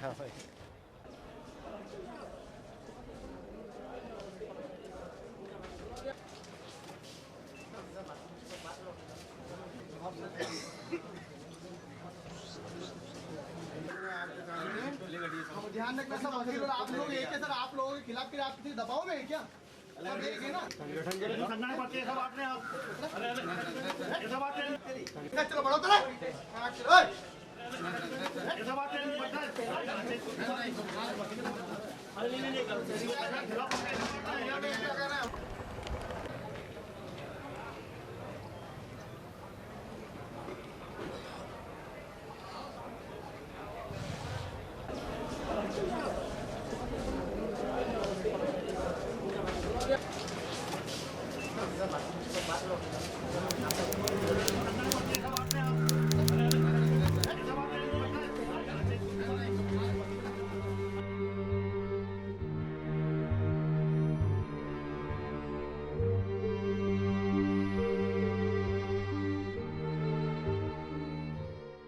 ध्यान रखना सब वकील और आप लोग एक है सर, आप लोगों के खिलाफ फिर आप किसी दबाव में है क्या? सब एक है ना? चलो बढ़ो तो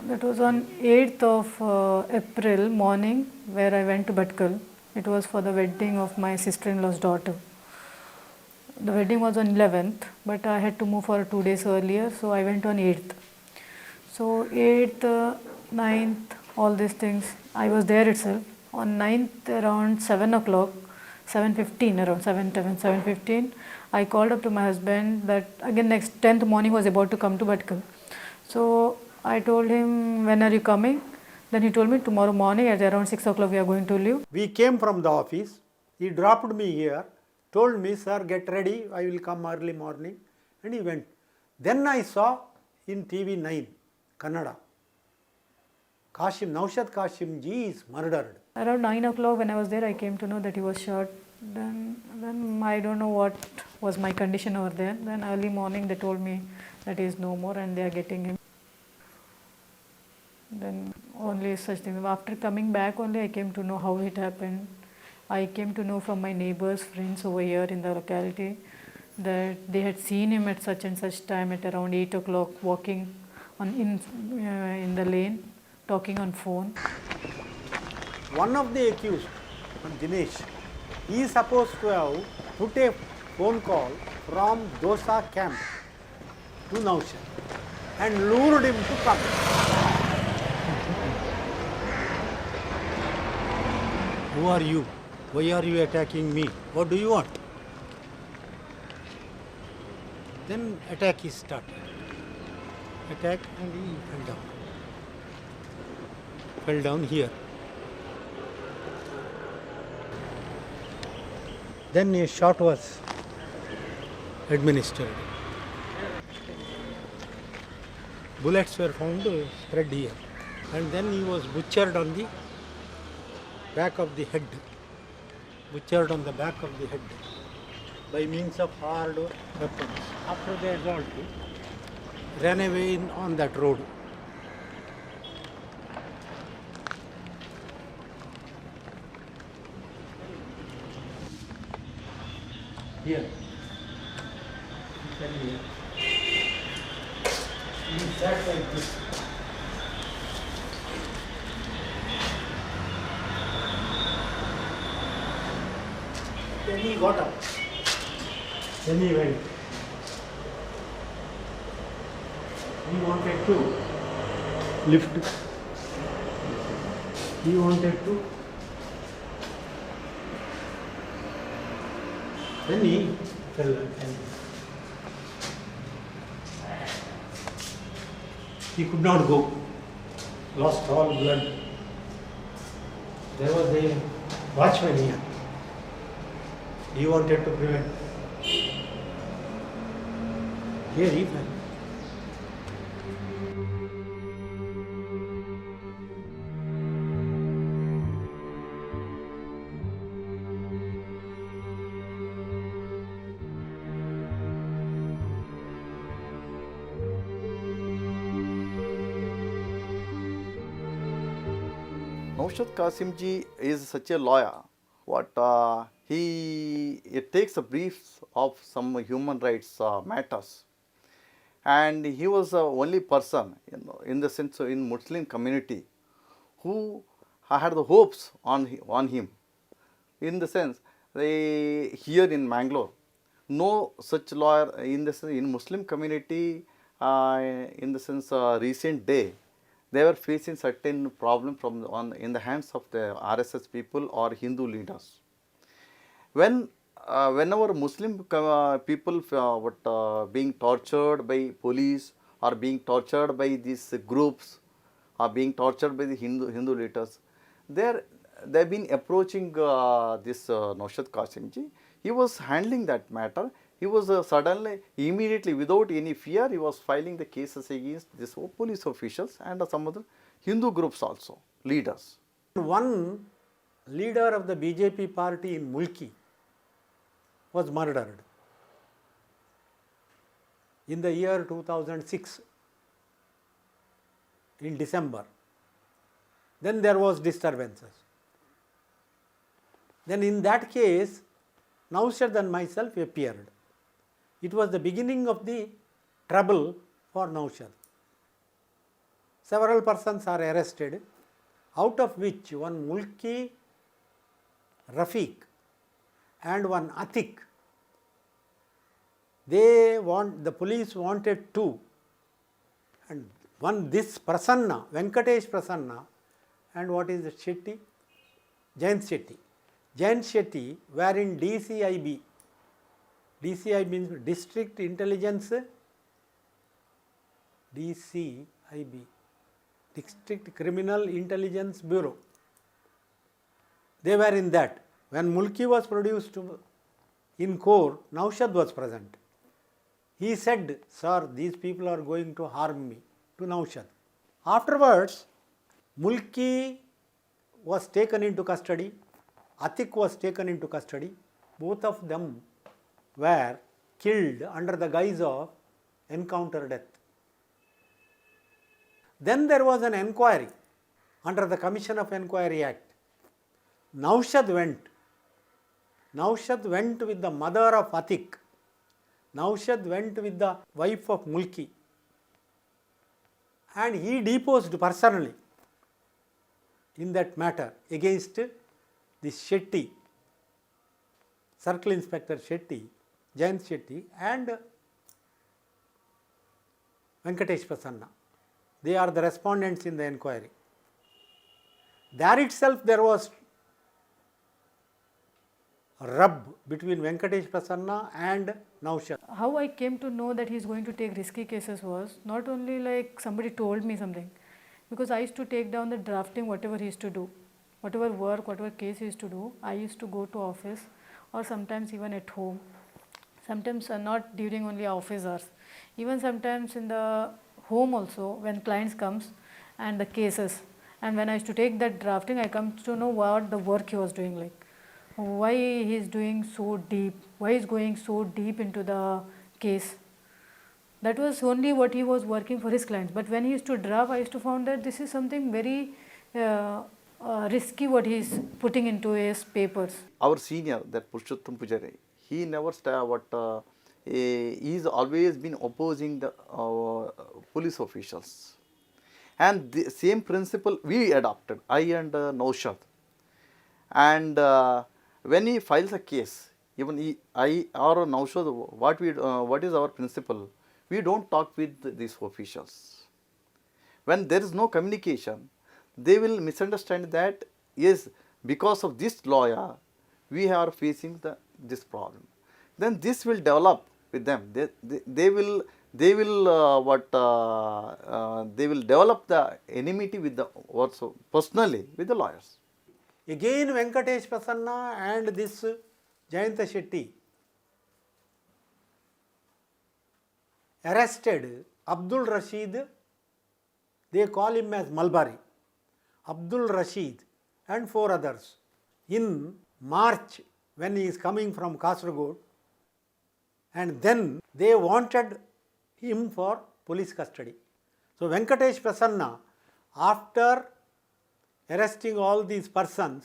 That was on 8th of April morning where I went to Bhatkal. It was for the wedding of my sister-in-law's daughter. The wedding was on 11th, but I had to move for 2 days earlier, so I went on 8th. So 8th, 9th, all these things, I was there itself. On 9th around 7 o'clock, 7:15, around 7:15, I called up to my husband that again next 10th morning was about to come to Bhatkal. So I told him, when are you coming? Then he told me tomorrow morning at around 6 o'clock we are going to leave. We came from the office. He dropped me here, told me, sir, get ready, I will come early morning. And he went. Then I saw in TV9, Kannada, Naushad Kashim ji is murdered. Around 9 o'clock when I was there, I came to know that he was shot. Then I don't know what was my condition over there. Then early morning they told me that he is no more and they are getting him. Then only such things. After coming back only I came to know how it happened. I came to know from my neighbors, friends over here in the locality that they had seen him at such and such time at around 8 o'clock walking in the lane, talking on phone. One of the accused, Dinesh, he is supposed to have put a phone call from Dosa camp to Naushad and lured him to come. Who are you? Why are you attacking me? What do you want? Then attack is started. Attack and he fell down. Fell down here. Then a shot was administered. Bullets were found spread here. And then he was butchered on the back of the head. Butchered on the back of the head by means of hard weapons. After the assault, ran away on that road. Here. He sat like this. Then he got up. Then he went. He wanted to lift. He wanted to. Then he fell and he could not go. Lost all blood. There was a watchman here. He wanted to prevent. Here he fell. Naushad Qasim ji is such a lawyer. He takes a briefs of some human rights matters, and he was the only person in the sense in Muslim community who had the hopes on him. In the sense, here in Mangalore, no such lawyer in the sense, in Muslim community, in the sense recent day, they were facing certain problem from in the hands of the RSS people or Hindu leaders. Whenever Muslim people being tortured by police or being tortured by these groups or being tortured by the Hindu leaders, they've been approaching this Naushad Qasimji. He was handling that matter. He was suddenly, immediately, without any fear, he was filing the cases against these police officials and some other Hindu groups also, leaders. One leader of the BJP party in Mulki was murdered in the year 2006, in December. Then there was disturbances. Then in that case, Naushad and myself appeared. It was the beginning of the trouble for Naushad. Several persons are arrested, out of which one Mulki Rafiq and one Atik. The police wanted two, and one this Prasanna, Venkatesh Prasanna, and what is it, Shetty? Jayant Shetty. Jayant Shetty were in DCIB. DCI means District Intelligence, DCIB, District Criminal Intelligence Bureau. They were in that. When Mulki was produced in court, Naushad was present. He said, "Sir, these people are going to harm me," to Naushad. Afterwards, Mulki was taken into custody, Atik was taken into custody. Both of them were killed under the guise of encounter death. Then there was an enquiry under the Commission of Enquiry Act. Naushad went with the mother of Atik. Naushad went with the wife of Mulki, and he deposed personally in that matter against this Shetty, Circle Inspector Shetty, Jayant Shetty and Venkatesh Prasanna. They are the respondents in the enquiry. There itself there was a rub between Venkatesh Prasanna and Naushad. How I came to know that he is going to take risky cases was not only like somebody told me something, because I used to take down the drafting, whatever he used to do, whatever work, whatever case he used to do, I used to go to office or sometimes even at home. Sometimes not during only office hours, even sometimes in the home also when clients comes and the cases, and when I used to take that drafting, I come to know what the work he was doing, like why he is doing so deep, why he is going so deep into the case. That was only what he was working for his clients. But when he used to draft, I used to find that this is something very risky what he is putting into his papers. Our senior, that Purushottam Pujari, he never he's always been opposing the police officials. And the same principle we adopted, I and Naushad. And when he files a case, even I or Naushad, what is our principle? We don't talk with these officials. When there is no communication, they will misunderstand that, yes, because of this lawyer, we are facing this problem. Then this will develop with them. They will develop the enmity with also personally with the lawyers. Again, Venkatesh Prasanna and this Jayant Shetty arrested Abdul Rashid, they call him as Malbari, Abdul Rashid and 4 others in March when he is coming from Kasaragod, and then they wanted him for police custody. So Venkatesh Prasanna, after arresting all these persons,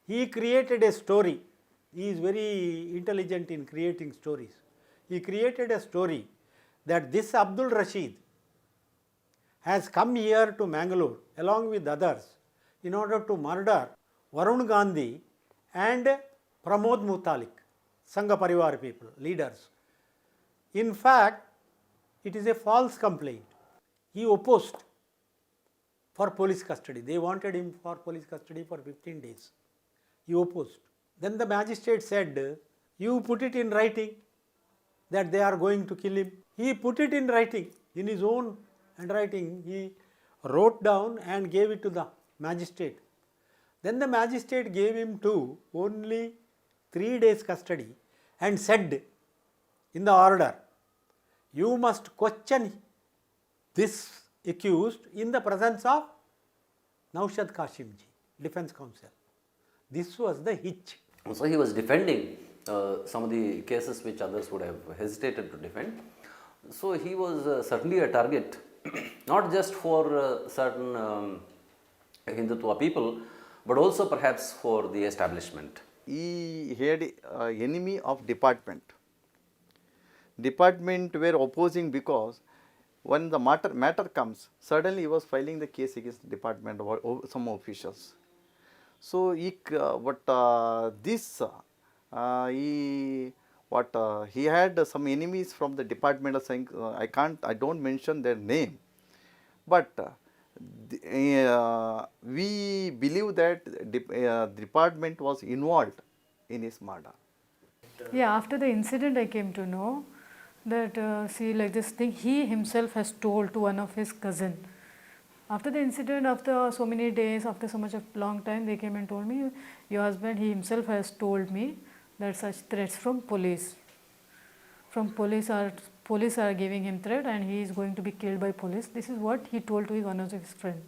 he created a story. He is very intelligent in creating stories. He created a story that this Abdul Rashid has come here to Mangalore along with others in order to murder Varun Gandhi and Pramod Mutalik, Sangha Parivar people, leaders. In fact, it is a false complaint. He opposed for police custody. They wanted him for police custody for 15 days. He opposed. Then the magistrate said, you put it in writing that they are going to kill him. He put it in writing, in his own handwriting. He wrote down and gave it to the magistrate. Then the magistrate gave him to only 3 days custody and said in the order, you must question this accused in the presence of Naushad Kashimji, defense counsel. This was the hitch. So he was defending some of the cases which others would have hesitated to defend. So he was certainly a target, not just for certain Hindutva people, but also perhaps for the establishment. He had enemy of department. Department were opposing because when the matter comes, suddenly he was filing the case against the department or some officials. So he had some enemies from the department. Saying I don't mention their name, but we believe that the department was involved in his murder. Yeah, after the incident I came to know that see, like this thing he himself has told to one of his cousin. After the incident, after so many days, after so much of long time, they came and told me, your husband, he himself has told me that such threats from police. From police are giving him threat and he is going to be killed by police. This is what he told to one of his friends.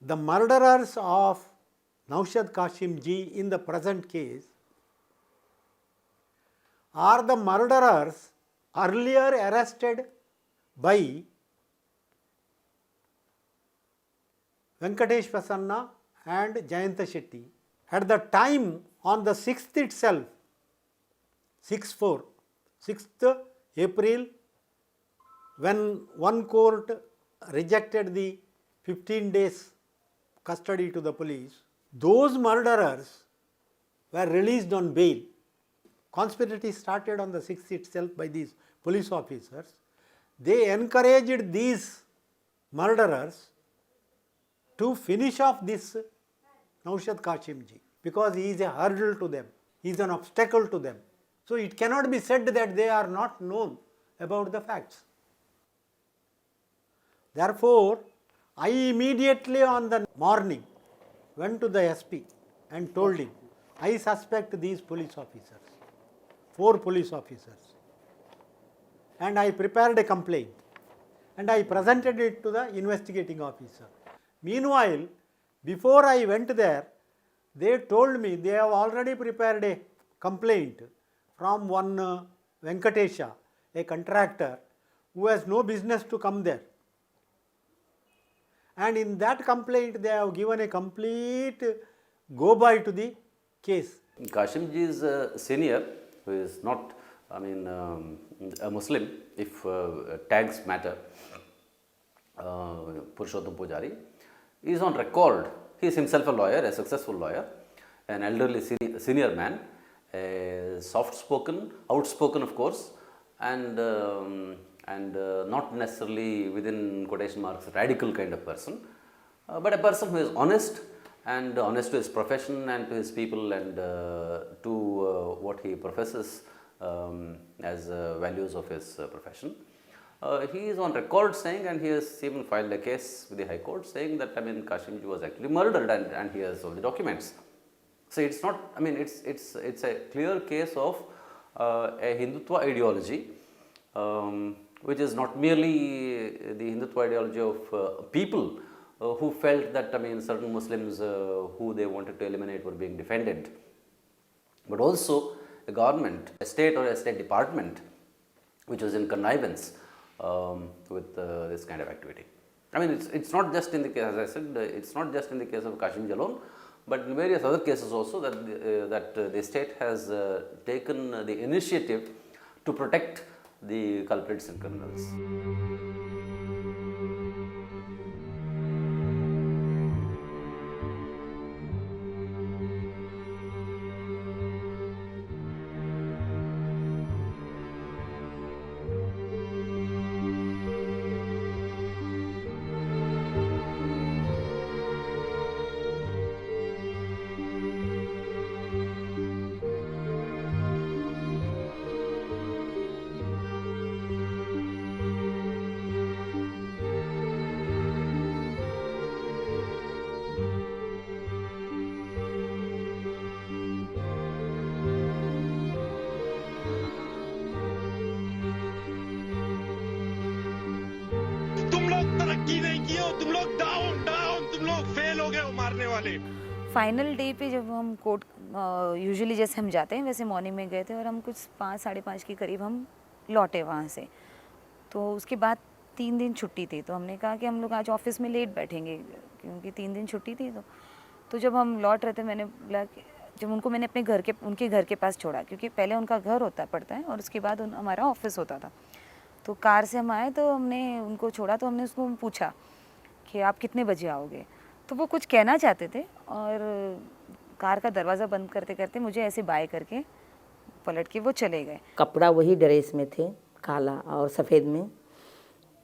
The murderers of Naushad Kashimji in the present case are the murderers earlier arrested by Venkatesh Prasanna and Jayanta Shetty. At the time on the 6th itself, 6th April, when one court rejected the 15 days custody to the police, those murderers were released on bail. Conspiracy started on the 6th itself by these police officers. They encouraged these murderers to finish off this Naushad Kashimji because he is a hurdle to them, he is an obstacle to them. So it cannot be said that they are not known about the facts. Therefore, I immediately on the morning went to the SP and told him, I suspect these police officers, 4 police officers, and I prepared a complaint and I presented it to the investigating officer. Meanwhile, before I went there, they told me they have already prepared a complaint from one Venkatesha, a contractor who has no business to come there. And in that complaint, they have given a complete go-by to the case. Kashimji's senior, who is not, a Muslim, if tags matter, Purushottam Pujari, is on record. He is himself a lawyer, a successful lawyer, an elderly senior man, a soft-spoken, outspoken of course, and not necessarily within quotation marks radical kind of person, but a person who is honest and honest to his profession and to his people and to what he professes as values of his profession. He is on record saying, and he has even filed a case with the High Court saying that Kashimji was actually murdered, and he has all the documents. So it's not, it's a clear case of a Hindutva ideology, which is not merely the Hindutva ideology of people who felt that certain Muslims who they wanted to eliminate were being defended, but also a government, a state or a state department which was in connivance with this kind of activity. It's not just in the case, as I said, it's not just in the case of Kashimji alone, but in various other cases also that the state has taken the initiative to protect the culprits and criminals. तुम लोग down down, तुम लोग fail हो गए हो मारने वाले। Final day पे जब हम कोर्ट यूजुअली जैसे हम जाते हैं वैसे मॉर्निंग में गए थे और हम कुछ 5 साढ़े 5 के करीब हम लौटे वहाँ से। तो उसके बाद 3 दिन छुट्टी थी, तो हमने कहा कि हम लोग आज ऑफिस में लेट बैठेंगे क्योंकि 3 दिन छुट्टी थी। तो जब हम लौट रहे थे मैंने बोला कि जब उनको मैंने अपने उनके घर के पास छोड़ा, क्योंकि पहले उनका घर पड़ता है और उसके बाद हमारा ऑफिस होता था। तो कार से हम आए तो हमने उनको छोड़ा, तो हमने उसको पूछा कि आप कितने बजे आओगे। तो वो कुछ कहना चाहते थे और कार का दरवाज़ा बंद करते करते मुझे ऐसे बाय करके पलट के वो चले गए। कपड़ा वही ड्रेस में थे, काला और सफ़ेद में।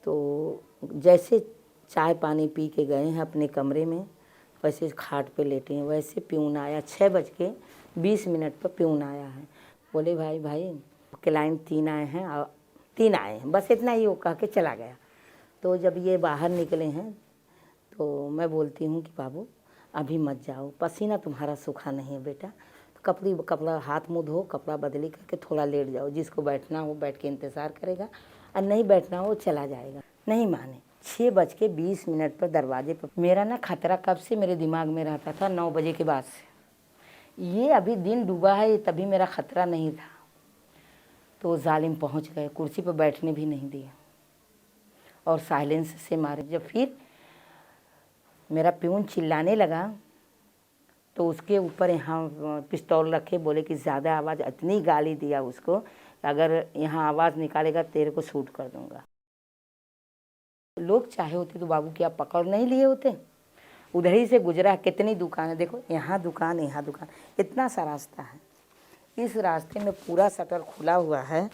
तो जैसे चाय पानी पी के गए हैं अपने कमरे में, वैसे खाट पे लेटे हैं। वैसे प्यून आया 6:20 पर प्यून आया है। बोले भाई क्लाइंट 3 आए हैं और 3 आए हैं, बस इतना ही वो कह के चला गया। तो जब ये बाहर निकले हैं तो मैं बोलती हूँ कि बाबू अभी मत जाओ, पसीना तुम्हारा सूखा नहीं है बेटा, तो कपड़ा हाथ मुँह धो, कपड़ा बदली करके थोड़ा लेट जाओ। जिसको बैठना हो बैठ के इंतज़ार करेगा और नहीं बैठना हो चला जाएगा। नहीं माने। 6:20 पर दरवाजे पर मेरा ना खतरा कब से मेरे दिमाग में रहता था, 9 बजे के बाद से। ये अभी दिन डूबा है तभी मेरा खतरा नहीं था। तो जालिम पहुंच गए, कुर्सी पर बैठने भी नहीं दिया और साइलेंस से मारे। जब फिर मेरा प्यून चिल्लाने लगा तो उसके ऊपर यहाँ पिस्तौल रखे, बोले कि ज़्यादा आवाज़, इतनी गाली दिया उसको, अगर यहाँ आवाज़ निकालेगा तेरे को शूट कर दूँगा। लोग चाहे होते तो बाबू क्या पकड़ नहीं लिए होते। उधर ही से गुजरा, कितनी दुकान है देखो, यहाँ दुकान यहाँ दुकान, इतना सा रास्ता है। इस रास्ते में पूरा शटर खुला हुआ है।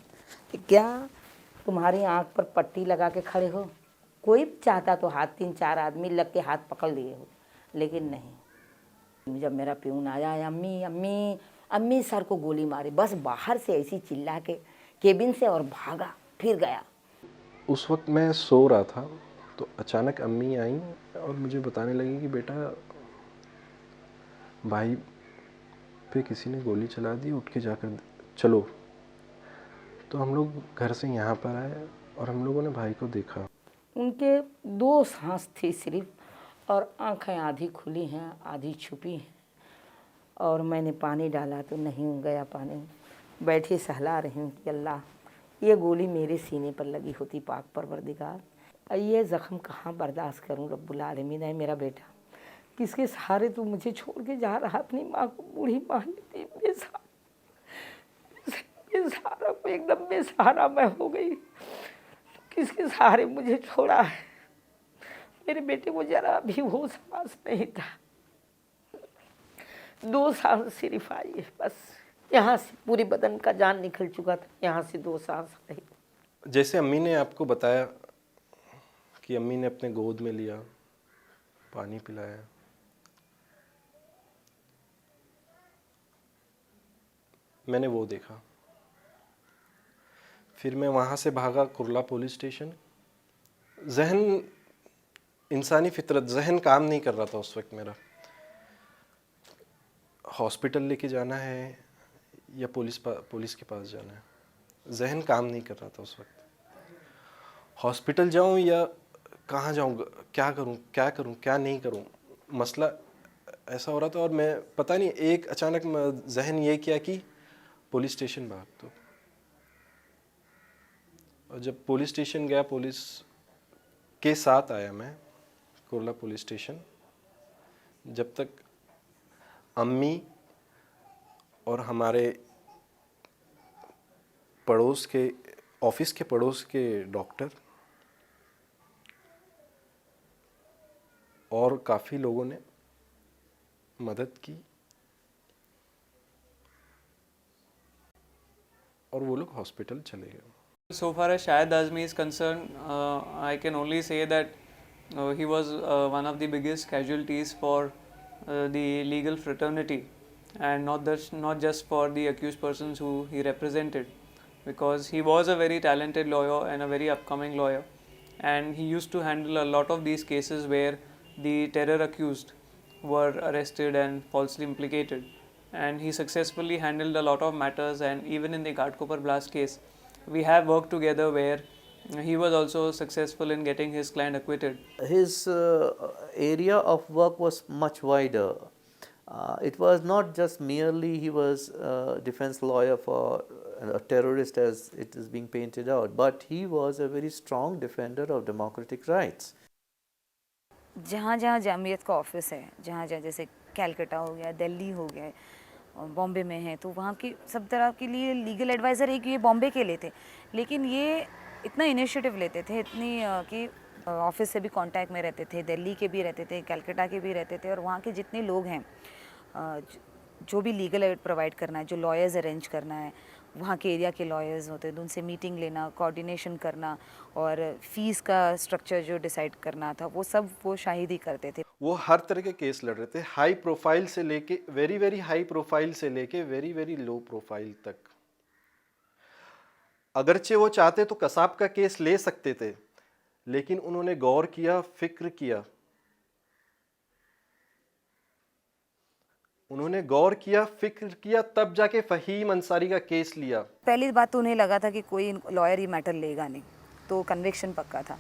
क्या तुम्हारी आँख पर पट्टी लगा के खड़े हो? कोई चाहता तो हाथ 3-4 आदमी लग के हाथ पकड़ लिए हो, लेकिन नहीं। जब मेरा प्यून आया, अम्मी अम्मी अम्मी सर को गोली मारी, बस बाहर से ऐसी चिल्ला के केबिन से और भागा, फिर गया। उस वक्त मैं सो रहा था तो अचानक अम्मी आई और मुझे बताने लगी कि बेटा भाई पे किसी ने गोली चला दी, उठ के जाकर चलो। तो हम लोग घर से यहाँ पर आए और हम लोगों ने भाई को देखा। उनके 2 सांस थी सिर्फ और आंखें आधी खुली हैं आधी छुपी हैं। और मैंने पानी डाला तो नहीं गया पानी। बैठी सहला रही हूँ कि अल्लाह ये गोली मेरे सीने पर लगी होती पाक परवरदिगार, ये ज़ख्म कहाँ बर्दाश्त करूँ रब्बुल आलमीन। है मेरा बेटा, किसके सहारे तू मुझे छोड़ के जा रहा? अपनी माँ को बूढ़ी माँ लेती, बेसहारा एकदम बेसहारा मैं हो गई। किसके सहारे मुझे छोड़ा है? मेरे बेटे को जरा भी वो सांस नहीं था। 2 सांस सिर्फ आई है बस। यहाँ से पूरी बदन का जान निकल चुका था, यहाँ से 2 सांस आई। जैसे अम्मी ने आपको बताया कि अम्मी ने अपने गोद में लिया, पानी पिलाया, मैंने वो देखा। फिर मैं वहाँ से भागा कुर्ला पुलिस स्टेशन। जहन, इंसानी फितरत, जहन काम नहीं कर रहा था उस वक्त मेरा। हॉस्पिटल लेके जाना है या पुलिस के पास जाना है, जहन काम नहीं कर रहा था उस वक्त। हॉस्पिटल जाऊं या कहाँ जाऊं, क्या करूं क्या नहीं करूं, मसला ऐसा हो रहा था। और मैं पता नहीं एक अचानक जहन ये किया कि पुलिस स्टेशन भाग दो। और जब पुलिस स्टेशन गया, पुलिस के साथ आया मैं कुर्ला पुलिस स्टेशन। जब तक अम्मी और हमारे पड़ोस के ऑफिस के पड़ोस के डॉक्टर और काफ़ी लोगों ने मदद की और वो लोग हॉस्पिटल चले गए। So far as Shahid Azmi is concerned, I can only say that he was one of the biggest casualties for the legal fraternity, and not just for the accused persons who he represented, because he was a very talented lawyer and a very upcoming lawyer, and he used to handle a lot of these cases where the terror accused were arrested and falsely implicated, and he successfully handled a lot of matters. And even in the Ghatkopar blast case, we have worked together where he was also successful in getting his client acquitted. His area of work was much wider. It was not just merely he was a defense lawyer for a terrorist as it is being painted out, but he was a very strong defender of democratic rights. जहाँ जहाँ जामियत का office है, जहाँ जहाँ जैसे कैलकाटा हो गया, दिल्ली हो गया, बॉम्बे में है, तो वहाँ की सब तरह के लिए लीगल एडवाइज़र एक ये बॉम्बे के लिए थे, लेकिन ये इतना इनिशिएटिव लेते थे, इतनी कि ऑफिस से भी कांटेक्ट में रहते थे, दिल्ली के भी रहते थे, कैलकाटा के भी रहते थे, और वहाँ के जितने लोग हैं जो भी लीगल एड प्रोवाइड करना है, जो लॉयर्स अरेंज करना है, वहाँ के एरिया के लॉयर्स होते हैं, उनसे मीटिंग लेना, कोऑर्डिनेशन करना, और फीस का स्ट्रक्चर जो डिसाइड करना था, वो सब वो शाहिद ही करते थे। वो हर तरह के केस लड़ रहे थे, हाई प्रोफाइल से लेके वेरी वेरी हाई प्रोफाइल से लेके वेरी वेरी लो प्रोफाइल तक। अगरचे वो चाहते तो कसाब का केस ले सकते थे, लेकिन उन्होंने गौर किया, फिक्र किया, उन्होंने गौर किया, फिक्र किया, तब जाके फ़हीम अंसारी का केस लिया। पहली बात तो उन्हें लगा था कि कोई लॉयर ही मैटर लेगा नहीं, तो कन्विक्शन पक्का था,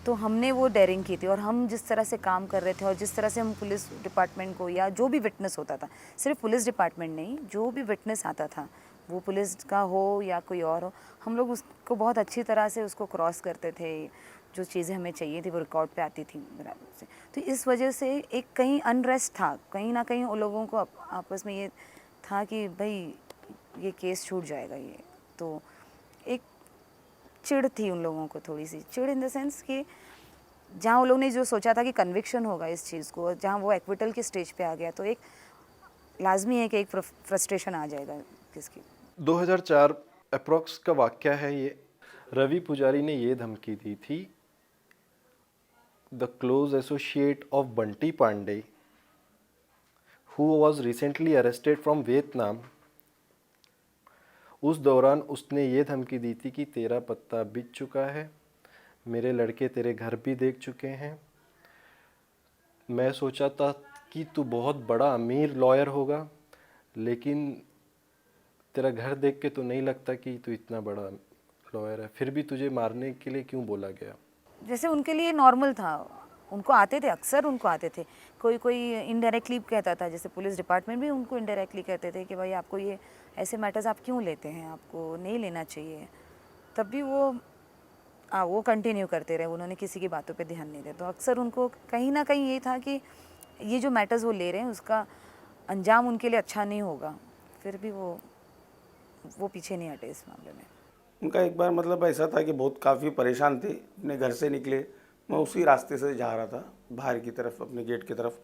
तो हमने वो डेयरिंग की थी। और हम जिस तरह से काम कर रहे थे और जिस तरह से हम पुलिस डिपार्टमेंट को, या जो भी विटनेस होता था, सिर्फ पुलिस डिपार्टमेंट नहीं, जो भी विटनेस आता था, वो पुलिस का हो या कोई और हो, हम लोग उसको बहुत अच्छी तरह से उसको क्रॉस करते थे। जो चीज़ें हमें चाहिए थी वो रिकॉर्ड पे आती थी बराबर से। तो इस वजह से एक कहीं अनरेस्ट था, कहीं ना कहीं उन लोगों को आपस में ये था कि भाई ये केस छूट जाएगा, ये तो एक चिढ़ थी उन लोगों को, थोड़ी सी चिढ़ इन द सेंस कि जहाँ उन लोगों ने जो सोचा था कि कन्विक्शन होगा इस चीज़ को, जहाँ वो एक्विटल के स्टेज पे आ गया, तो एक लाजमी है कि एक फ्रस्ट्रेशन आ जाएगा किसकी। 2004 अप्रॉक्स का वाक़या है ये। रवि पुजारी ने ये धमकी दी थी, the close associate of Bunty Pandey who was recently arrested from Vietnam. उस दौरान उसने ये धमकी दी थी कि तेरा पत्ता बिक चुका है, मेरे लड़के तेरे घर भी देख चुके हैं, मैं सोचा था कि तू बहुत बड़ा अमीर लॉयर होगा, लेकिन तेरा घर देख के तो नहीं लगता कि तू इतना बड़ा लॉयर है, फिर भी तुझे मारने के लिए क्यों बोला गया। जैसे उनके लिए नॉर्मल था, उनको आते थे, अक्सर उनको आते थे, कोई इनडायरेक्टली कहता था, जैसे पुलिस डिपार्टमेंट भी उनको इनडायरेक्टली कहते थे कि भाई आपको ये ऐसे मैटर्स आप क्यों लेते हैं, आपको नहीं लेना चाहिए, तब भी वो कंटिन्यू करते रहे, उन्होंने किसी की बातों पे ध्यान नहीं दिया। तो अक्सर उनको कहीं ना कहीं ये था कि ये जो मैटर्स वो ले रहे हैं उसका अंजाम उनके लिए अच्छा नहीं होगा, फिर भी वो पीछे नहीं हटे इस मामले में। उनका एक बार मतलब ऐसा था कि बहुत काफ़ी परेशान थे, अपने घर से निकले, मैं उसी रास्ते से जा रहा था बाहर की तरफ, अपने गेट की तरफ,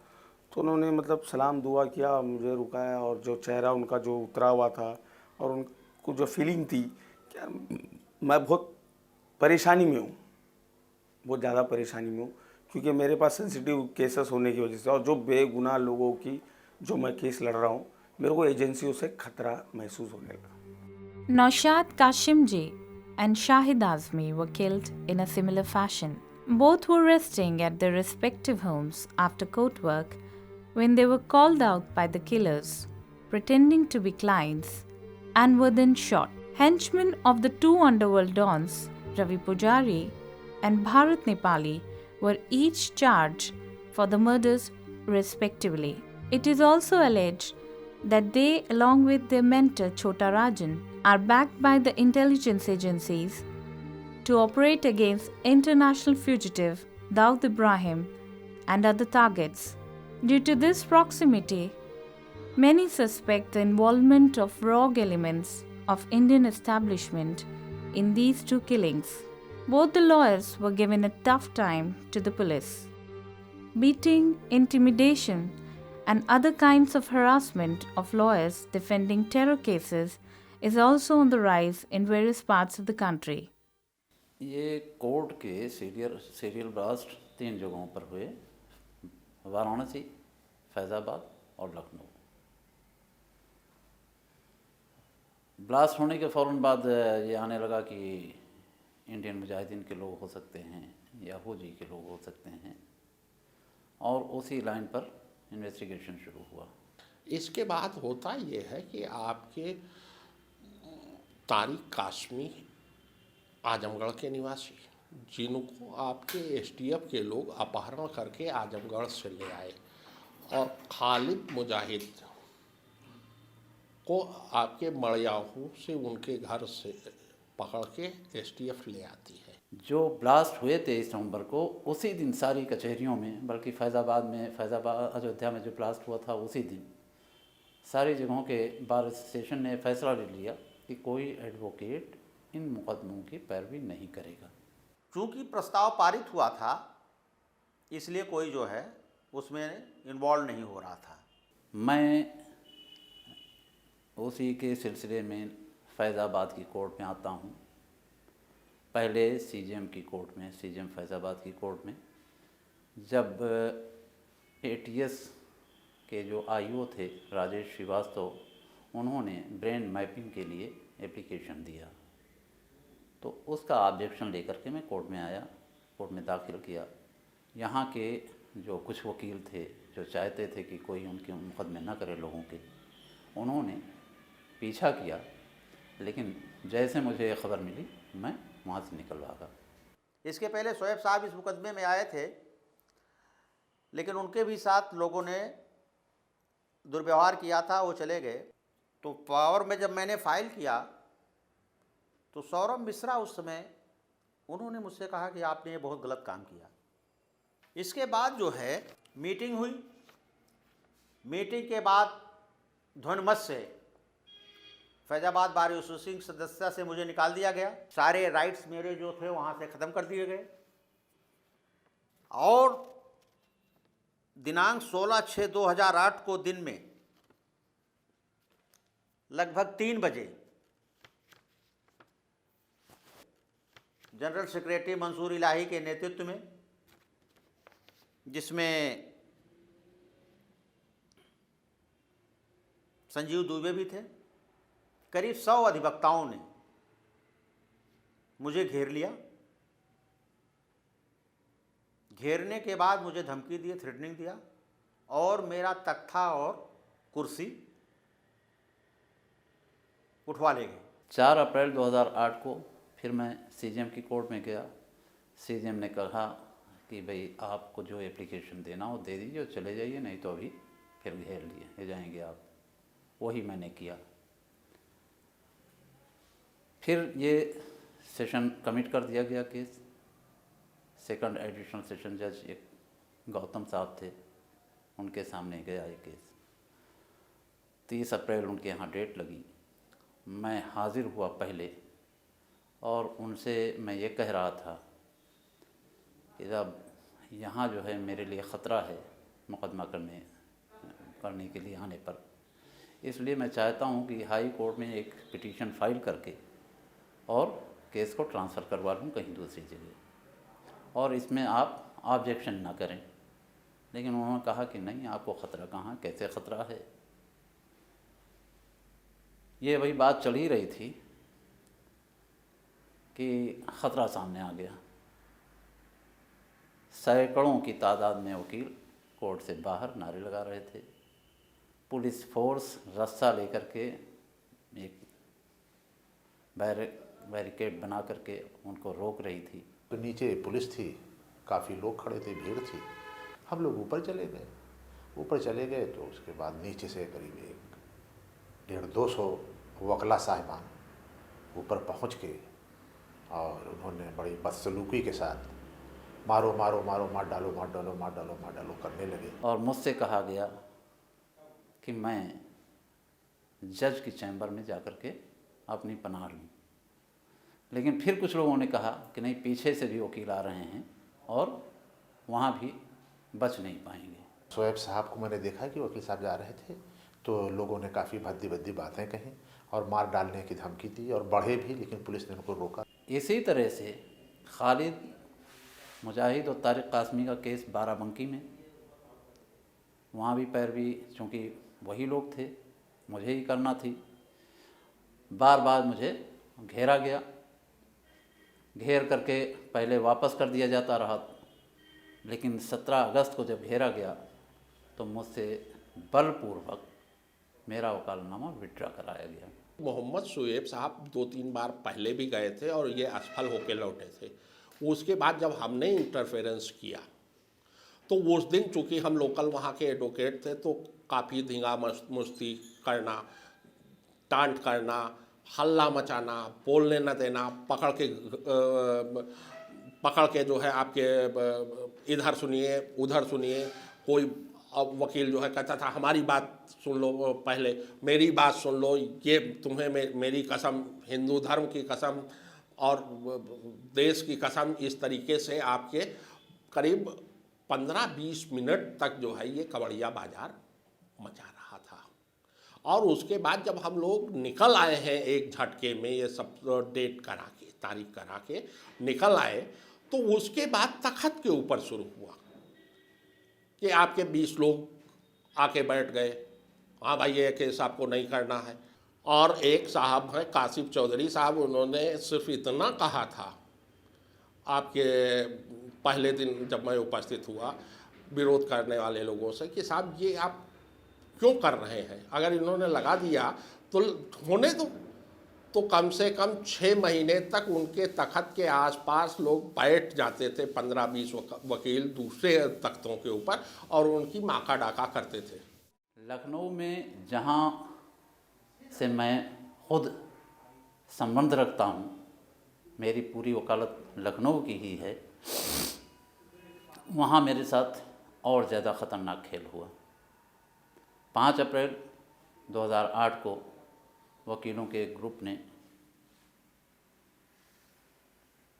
तो उन्होंने मतलब सलाम दुआ किया, मुझे रुकाया, और जो चेहरा उनका जो उतरा हुआ था और उनको जो फीलिंग थी क्या मैं बहुत परेशानी में हूँ, बहुत ज़्यादा परेशानी में हूँ, क्योंकि मेरे पास सेंसिटिव केसेस होने की वजह से और जो बेगुनाह लोगों की जो मैं केस लड़ रहा हूँ, मेरे को एजेंसियों से खतरा महसूस होने लगा। Naushad Kashimji and Shahid Azmi were killed in a similar fashion. Both were resting at their respective homes after court work when they were called out by the killers, pretending to be clients, and were then shot. Henchmen of the two underworld dons, Ravi Pujari and Bharat Nepali, were each charged for the murders respectively. It is also alleged that they, along with their mentor Chota Rajan, are backed by the intelligence agencies to operate against international fugitive Dawood Ibrahim and other targets. Due to this proximity, many suspect the involvement of rogue elements of Indian establishment in these two killings. Both the lawyers were given a tough time to the police. Beating, intimidation, and other kinds of harassment of lawyers defending terror cases is also on the rise in various parts of the country. ये court के serial blast 3 जगहों पर हुए, वाराणसी, फैज़ाबाद और Lucknow. Blast होने के फ़ौरन बाद ये आने लगा कि इंडियन मुजाहिदीन के लोग हो सकते हैं या फौजी के लोग हो सकते हैं, और उसी लाइन पर इन्वेस्टिगेशन शुरू हुआ। इसके बाद होता ये है कि आपके तारिक कासमी आजमगढ़ के निवासी जिनको आपके एसटीएफ के लोग अपहरण करके आजमगढ़ से ले आए और खालिद मुजाहिद को आपके मड़ियाहू से उनके घर से पकड़ के एसटीएफ ले आती है। जो ब्लास्ट हुए 23 नवंबर को, उसी दिन सारी कचहरियों में, बल्कि फैज़ाबाद अयोध्या में जो ब्लास्ट हुआ था उसी दिन सारी जगहों के बार एसोसिएशन ने फैसला ले लिया कि कोई एडवोकेट इन मुकदमों की पैरवी नहीं करेगा। चूँकि प्रस्ताव पारित हुआ था इसलिए कोई जो है उसमें इन्वॉल्व नहीं हो रहा था। मैं उसी के सिलसिले में फैज़ाबाद की कोर्ट में आता हूँ। पहले सीजेएम की कोर्ट में, सीजेएम फैज़ाबाद की कोर्ट में, जब एटीएस के जो आईओ थे राजेश श्रीवास्तव, उन्होंने ब्रेन मैपिंग के लिए एप्लीकेशन दिया, तो उसका ऑब्जेक्शन लेकर के मैं कोर्ट में आया, कोर्ट में दाखिल किया। यहाँ के जो कुछ वकील थे जो चाहते थे कि कोई उनके मुकदमे न करे लोगों के, उन्होंने पीछा किया, लेकिन जैसे मुझे खबर मिली मैं वहाँ से निकल भागा। इसके पहले शोएब साहब इस मुकदमे में आए थे, लेकिन उनके भी साथ लोगों ने दुर्व्यवहार किया था, वो चले गए। तो पावर में जब मैंने फाइल किया तो सौरभ मिश्रा उस समय उन्होंने मुझसे कहा कि आपने ये बहुत गलत काम किया। इसके बाद जो है मीटिंग हुई, मीटिंग के बाद ध्वनिमत से फैज़ाबाद बार एसोसिएशन सदस्यता से मुझे निकाल दिया गया। सारे राइट्स मेरे जो थे वहाँ से ख़त्म कर दिए गए और दिनांक 16/6/2008 को दिन में लगभग 3 बजे जनरल सेक्रेटरी मंसूर इलाही के नेतृत्व में, जिसमें संजीव दुबे भी थे, करीब 100 अधिवक्ताओं ने मुझे घेर लिया। घेरने के बाद मुझे धमकी दी, थ्रेटनिंग दिया और मेरा तख्ता और कुर्सी उठवा ले गए। 4 अप्रैल 2008 को फिर मैं सीजेएम की कोर्ट में गया। सीजेएम ने कहा कि भाई आपको जो एप्लीकेशन देना हो दे दीजिए और चले जाइए, नहीं तो अभी फिर घेर लिए जाएंगे आप। वही मैंने किया। फिर ये सेशन कमिट कर दिया गया केस। सेकंड एडिशनल सेशन जज एक गौतम साहब थे, उनके सामने गया ये केस। 30 अप्रैल उनके यहाँ डेट लगी। मैं हाजिर हुआ पहले और उनसे मैं ये कह रहा था कि जब यहाँ जो है मेरे लिए ख़तरा है मुकदमा करने के लिए आने पर, इसलिए मैं चाहता हूँ कि हाई कोर्ट में एक पिटीशन फाइल करके और केस को ट्रांसफ़र करवा लूँ कहीं दूसरी जगह, और इसमें आप ऑब्जेक्शन ना करें। लेकिन उन्होंने कहा कि नहीं, आपको ख़तरा कहाँ, कैसे ख़तरा है। ये वही बात चल ही रही थी कि ख़तरा सामने आ गया। सैकड़ों की तादाद में वकील कोर्ट से बाहर नारे लगा रहे थे। पुलिस फोर्स रस्सा लेकर के एक बैरिकेड बना करके उनको रोक रही थी। तो नीचे पुलिस थी, काफ़ी लोग खड़े थे, भीड़ थी। हम लोग ऊपर चले गए तो उसके बाद नीचे से करीब 150-200 वकला साहिबान ऊपर पहुंच के और उन्होंने बड़ी बदसलूकी के साथ मारो मारो मारो, मार डालो मार डालो मार डालो मार डालो करने लगे। और मुझसे कहा गया कि मैं जज की चैम्बर में जाकर के अपनी पनाह लूँ। लेकिन फिर कुछ लोगों ने कहा कि नहीं, पीछे से भी वकील आ रहे हैं और वहाँ भी बच नहीं पाएंगे। शोएब साहब को मैंने देखा कि वकील साहब जा रहे थे तो लोगों ने काफ़ी भद्दी बातें कहीं और मार डालने की धमकी दी और बढ़े भी, लेकिन पुलिस ने उनको रोका। इसी तरह से खालिद मुजाहिद और तारिक कासमी का केस बाराबंकी में, वहाँ भी पैरवी, चूँकि वही लोग थे, मुझे ही करना थी। बार बार मुझे घेरा गया, घेर करके पहले वापस कर दिया जाता रहा, लेकिन 17 अगस्त को जब घेरा गया तो मुझसे बलपूर्वक मेरा वकालतनामा विड्रॉ कराया गया। मोहम्मद शुएब साहब 2-3 बार पहले भी गए थे और ये असफल होके लौटे थे। उसके बाद जब हमने इंटरफेरेंस किया तो उस दिन चूँकि हम लोकल वहाँ के एडवोकेट थे तो काफ़ी धींगा मस्ती करना, टांट करना, हल्ला मचाना, बोलने न देना, पकड़ के जो है आपके इधर सुनिए उधर सुनिए। कोई वकील जो है कहता था हमारी बात सुन लो, पहले मेरी बात सुन लो, ये तुम्हें मेरी कसम, हिंदू धर्म की कसम और देश की कसम, इस तरीके से आपके करीब 15-20 मिनट तक जो है ये कवड़िया बाजार मचा रहा था। और उसके बाद जब हम लोग निकल आए हैं एक झटके में, ये सब डेट करा के, तारीख करा के निकल आए, तो उसके बाद तखत के ऊपर शुरू हुआ कि आपके 20 लोग आके बैठ गए, हाँ भाई ये केस आपको नहीं करना है। और एक साहब हैं कासिफ चौधरी साहब, उन्होंने सिर्फ इतना कहा था आपके पहले दिन जब मैं उपस्थित हुआ विरोध करने वाले लोगों से कि साहब ये आप क्यों कर रहे हैं, अगर इन्होंने लगा दिया तो होने दो। तो कम से कम 6 महीने तक उनके तखत के आसपास लोग बैठ जाते थे, 15-20 वकील दूसरे तख्तों के ऊपर, और उनकी माका डाका करते थे। लखनऊ में जहाँ से मैं खुद संबंध रखता हूँ, मेरी पूरी वकालत लखनऊ की ही है, वहाँ मेरे साथ और ज़्यादा ख़तरनाक खेल हुआ। 5 अप्रैल 2008 को वकीलों के एक ग्रुप ने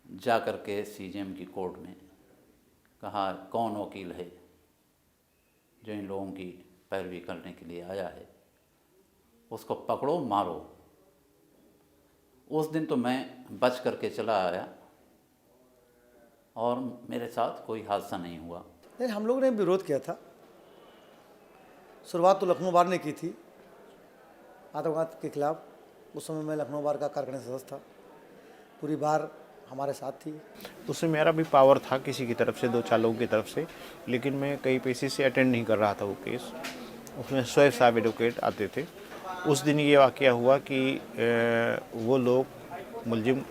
जा कर के सीजेएम की कोर्ट में कहा कौन वकील है जो इन लोगों की पैरवी करने के लिए आया है, उसको पकड़ो मारो। उस दिन तो मैं बच करके चला आया और मेरे साथ कोई हादसा नहीं हुआ। नहीं, हम लोगों ने विरोध किया था। शुरुआत तो लखनऊ बार ने की थी आतंकवाद के खिलाफ। उस समय मैं लखनऊ बार का कार्यकारिणी सदस्य था, पूरी बार हमारे साथ थी। उसमें मेरा भी पावर था किसी की तरफ से, 2-4 लोगों की तरफ से, लेकिन मैं कई पेशी से अटेंड नहीं कर रहा था वो केस। उसमें शुएब साहब एडवोकेट आते थे। उस दिन ये वाक़या हुआ कि वो लोग मुलजिम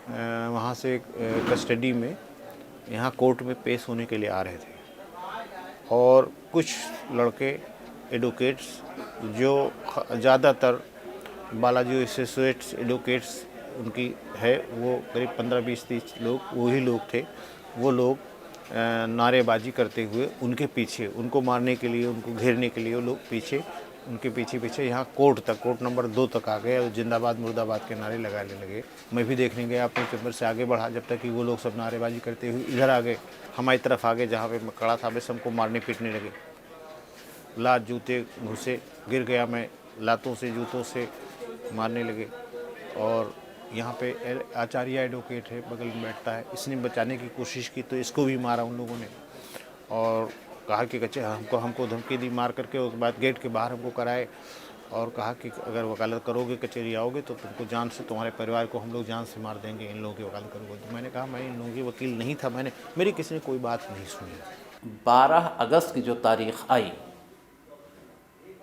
वहाँ से कस्टडी में यहाँ कोर्ट में पेश होने के लिए आ रहे थे, और कुछ लड़के एडवोकेट्स जो ज़्यादातर बालाजी एसोसिएट्स एडवोकेट्स उनकी है, वो करीब 15-20-30 लोग वही लोग थे। वो लोग नारेबाजी करते हुए उनके पीछे, उनको मारने के लिए, उनको घेरने के लिए वो लोग पीछे, उनके पीछे यहाँ कोर्ट तक, कोर्ट नंबर 2 तक आ गए और जिंदाबाद मुर्दाबाद के नारे लगाने लगे। मैं भी देखने गया, अपने चैम्बर से आगे बढ़ा, जब तक कि वो लोग सब नारेबाजी करते हुए इधर आ गए, हमारी तरफ आ गए जहाँ पे मैं खड़ा था। बस हमको मारने पीटने लगे, लात जूते घुसे, गिर गया मैं, लातों से जूतों से मारने लगे। और यहाँ पे आचार्य एडवोकेट है, बगल में बैठता है, इसने बचाने की कोशिश की तो इसको भी मारा उन लोगों ने, और कहा कि हमको धमकी दी मार करके। उसके बाद गेट के बाहर हमको कराए और कहा कि अगर वकालत करोगे, कचहरी आओगे तो तुमको जान से, तुम्हारे परिवार को हम लोग जान से मार देंगे इन लोगों की वकालत करोगे। तो मैंने कहा मैं इन लोगों की वकील नहीं था, मेरी किसी ने कोई बात नहीं सुनी। 12 अगस्त की जो तारीख़ आई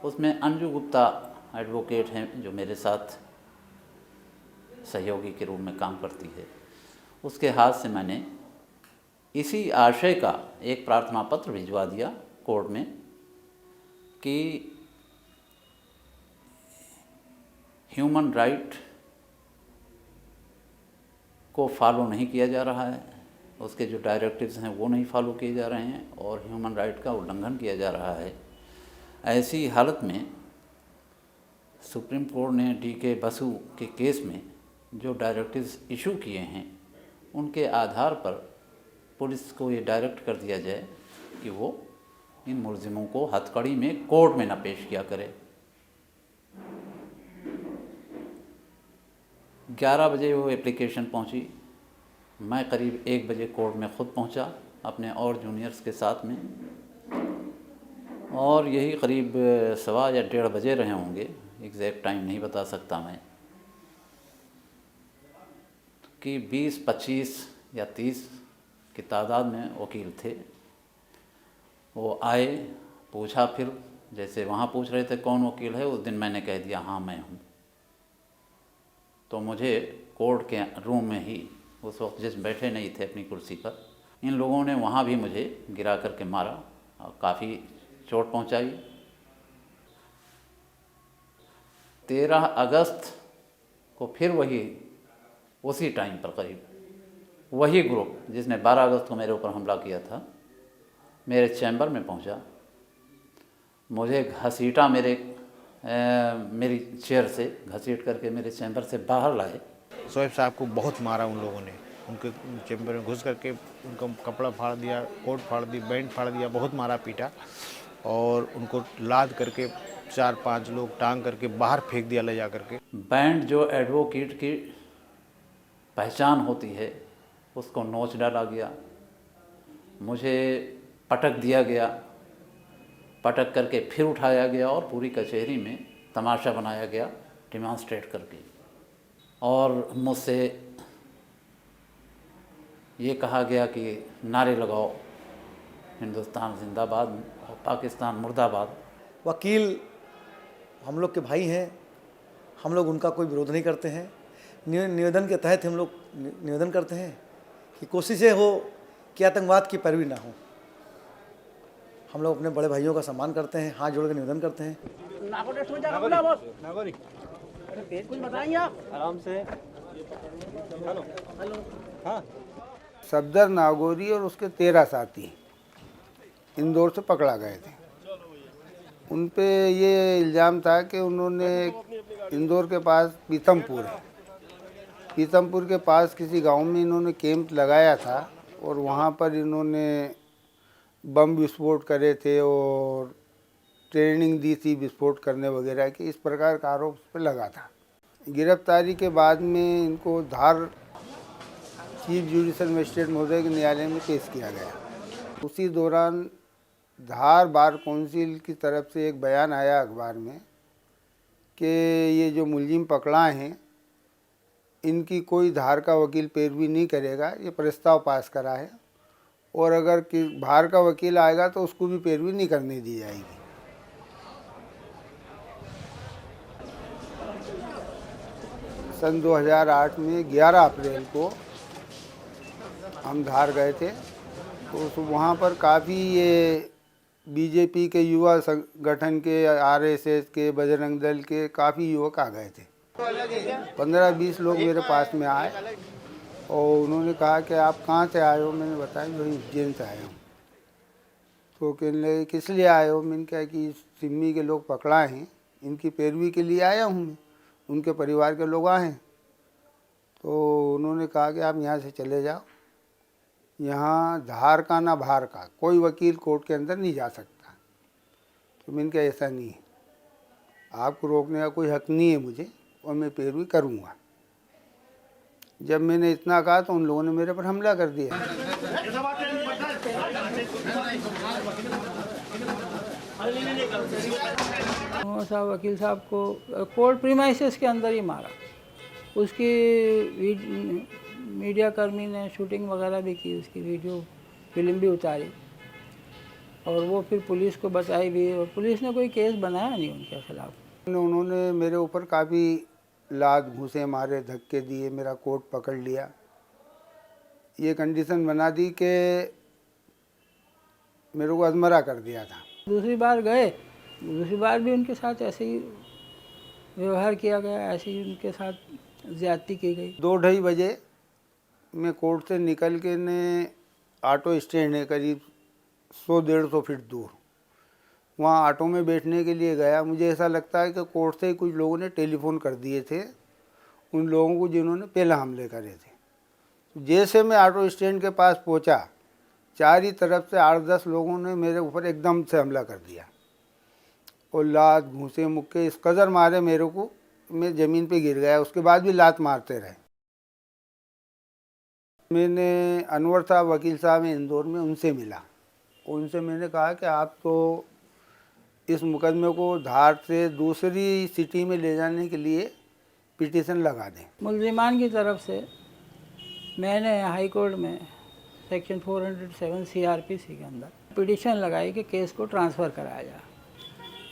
उसमें अंजू गुप्ता एडवोकेट हैं जो मेरे साथ सहयोगी के रूप में काम करती है, उसके हाथ से मैंने इसी आशय का एक प्रार्थना पत्र भिजवा दिया कोर्ट में कि ह्यूमन राइट को फॉलो नहीं किया जा रहा है, उसके जो डायरेक्टिव्स हैं वो नहीं फॉलो किए जा रहे हैं और ह्यूमन राइट का उल्लंघन किया जा रहा है। ऐसी हालत में सुप्रीम कोर्ट ने DK बसु के केस में जो डायरेक्टिव्स इशू किए हैं उनके आधार पर पुलिस को ये डायरेक्ट कर दिया जाए कि वो इन मुलजिमों को हथकड़ी में कोर्ट में न पेश किया करे। 11 बजे वो एप्लीकेशन पहुंची, मैं करीब 1 बजे कोर्ट में ख़ुद पहुंचा अपने और जूनियर्स के साथ में, और यही करीब 1:15 या 1:30 बजे रहे होंगे, एग्जैक्ट टाइम नहीं बता सकता मैं, कि 20, 25 या 30 की तादाद में वकील थे। वो आए, पूछा, फिर जैसे वहाँ पूछ रहे थे कौन वकील है, उस दिन मैंने कह दिया हाँ मैं हूँ। तो मुझे कोर्ट के रूम में ही, उस वक्त जिस बैठे नहीं थे अपनी कुर्सी पर, इन लोगों ने वहाँ भी मुझे गिरा करके मारा और काफ़ी चोट पहुँचाई। 13 अगस्त को फिर वही उसी टाइम पर करीब वही ग्रुप जिसने 12 अगस्त को मेरे ऊपर हमला किया था मेरे चैम्बर में पहुंचा, मुझे घसीटा, मेरी चेयर से घसीट करके मेरे चैम्बर से बाहर लाए। शोएब साहब को बहुत मारा उन लोगों ने, उनके चैम्बर में घुस करके उनका कपड़ा फाड़ दिया, कोट फाड़ दी, बैंड फाड़ दिया, बहुत मारा पीटा और उनको लाद करके 4-5 लोग टांग करके बाहर फेंक दिया ले जा करके। बैंड जो एडवोकेट की पहचान होती है उसको नोच डाला गया, मुझे पटक दिया गया, पटक करके फिर उठाया गया और पूरी कचहरी में तमाशा बनाया गया डिमॉन्स्ट्रेट करके, और मुझसे ये कहा गया कि नारे लगाओ हिंदुस्तान जिंदाबाद और पाकिस्तान मुर्दाबाद। वकील हम लोग के भाई हैं, हम लोग उनका कोई विरोध नहीं करते हैं। निवेदन के तहत हम लोग निवेदन करते हैं कि कोशिशें हो कि आतंकवाद की पैरवी ना हो। हम लोग अपने बड़े भाइयों का सम्मान करते हैं, हाथ जोड़ कर निवेदन करते हैं। कुछ बताएंगे आप आराम से। हेलो हाँ, सफदर नागौरी और उसके 13 साथी इंदौर से पकड़ा गए थे। उन पे ये इल्ज़ाम था कि उन्होंने इंदौर के पास पीतमपुर है, पीतमपुर के पास किसी गांव में इन्होंने कैंप लगाया था और वहाँ पर इन्होंने बम विस्फोट करे थे और ट्रेनिंग दी थी विस्फोट करने वगैरह की, इस प्रकार का आरोप उस पर लगा था। गिरफ्तारी के बाद में इनको धार चीफ जुडिशल मजिस्ट्रेट महोदय के न्यायालय में पेश किया गया। उसी दौरान धार बार काउंसिल की तरफ से एक बयान आया अखबार में कि ये जो मुलजिम पकड़ा हैं इनकी कोई धार का वकील पैरवी नहीं करेगा, ये प्रस्ताव पास करा है और अगर बाहर का वकील आएगा तो उसको भी पैरवी नहीं करने दी जाएगी। सन 2008 में 11 अप्रैल को हम धार गए थे, तो वहाँ पर काफ़ी ये बीजेपी के युवा संगठन के, आरएसएस के, बजरंग दल के काफ़ी युवक आ गए थे। 15-20 लोग मेरे पास में आए और उन्होंने कहा कि आप कहाँ से आए हो। मैंने बताया मैं उज्जैन से आया हूँ। तो कहने लगे किस लिए आए हो। मैंने कहा कि सिम्मी के लोग पकड़ा हैं, इनकी पैरवी के लिए आया हूँ मैं, उनके परिवार के लोग आए हैं। तो उन्होंने कहा कि आप यहाँ से चले जाओ, यहाँ धार का ना बाहर का कोई वकील कोर्ट के अंदर नहीं जा सकता। तो मैंने कहा ऐसा नहीं है, आपको रोकने का कोई हक नहीं है मुझे और मैं पैरवी करूँगा। जब मैंने इतना कहा तो उन लोगों ने मेरे पर हमला कर दिया। साहब वकील साहब को कोर्ट प्रीमाइसेस के अंदर ही मारा। उसकी मीडिया कर्मी ने शूटिंग वगैरह भी की, उसकी वीडियो फिल्म भी उतारी और वो फिर पुलिस को बताई भी और पुलिस ने कोई केस बनाया नहीं उनके खिलाफ। उन्होंने मेरे ऊपर काफ़ी लात घूंसे मारे, धक्के दिए, मेरा कोट पकड़ लिया, ये कंडीशन बना दी कि मेरे को अधमरा कर दिया था। दूसरी बार गए, दूसरी बार भी उनके साथ ऐसे ही व्यवहार किया गया, ऐसे ही उनके साथ ज़्यादती की गई। 2-2:30 बजे मैं कोर्ट से निकल के ने ऑटो स्टैंड है करीब 100-150 फीट दूर, वहाँ ऑटो में बैठने के लिए गया। मुझे ऐसा लगता है कि कोर्ट से ही कुछ लोगों ने टेलीफोन कर दिए थे उन लोगों को जिन्होंने पहले हमले करे थे। जैसे मैं ऑटो स्टैंड के पास पहुँचा, चारों तरफ से 8-10 लोगों ने मेरे ऊपर एकदम से हमला कर दिया और लात घूंसे मुक्के इस कदर मारे मेरे को, मैं ज़मीन पे गिर गया। उसके बाद भी लात मारते रहे। मैंने अनवर साहब वकील साहब हैं इंदौर में, उनसे मिला। उनसे मैंने कहा कि आप तो इस मुकदमे को धार से दूसरी सिटी में ले जाने के लिए पिटीशन लगा दें। मुलजिमान की तरफ से मैंने हाई कोर्ट में सेक्शन 407 CRPC के अंदर पिटीशन लगाई कि केस को ट्रांसफ़र कराया जाए।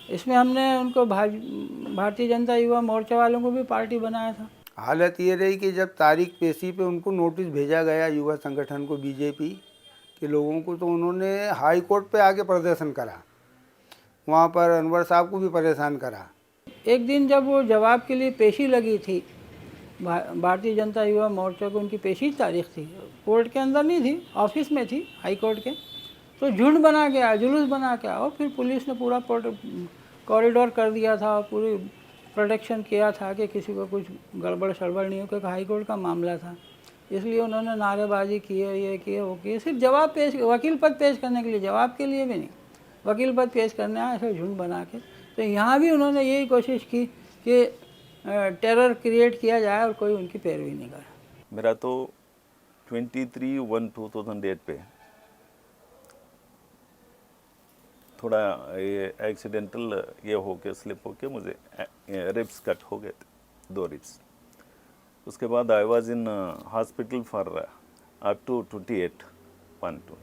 इसमें हमने उनको भारतीय जनता युवा मोर्चा वालों को भी पार्टी बनाया था। हालत ये रही कि जब तारीख पेशी पे उनको नोटिस भेजा गया युवा संगठन को, बीजेपी के लोगों को, तो उन्होंने हाई कोर्ट पे आके प्रदर्शन करा, वहाँ पर अनवर साहब को भी परेशान करा। एक दिन जब वो जवाब के लिए पेशी लगी थी, भारतीय जनता युवा मोर्चा को उनकी पेशी तारीख थी, कोर्ट के अंदर नहीं थी, ऑफिस में थी हाई कोर्ट के, तो झुंड बना के आया, जुलूस बना के आया, और फिर पुलिस ने पूरा कॉरिडोर कर दिया था, पूरी प्रोटेक्शन किया था कि किसी को कुछ गड़बड़ शड़बड़ नहीं हो, क्योंकि हाई कोर्ट का मामला था। इसलिए उन्होंने नारेबाजी की है, ये किए वो किए, सिर्फ जवाब पेश, वकील पद पेश करने के लिए, जवाब के लिए भी नहीं, वकील पद पेश करने आए ऐसे झुंड बना के। तो यहाँ भी उन्होंने यही कोशिश की कि टेरर क्रिएट किया जाए और कोई उनकी पैरवी नहीं करे। मेरा तो 23/1/2008 पे थोड़ा ये एक्सीडेंटल ये हो के स्लिप हो के मुझे रिब्स कट हो गए थे, 2 रिब्स। उसके बाद I was in hospital for up to 28.2।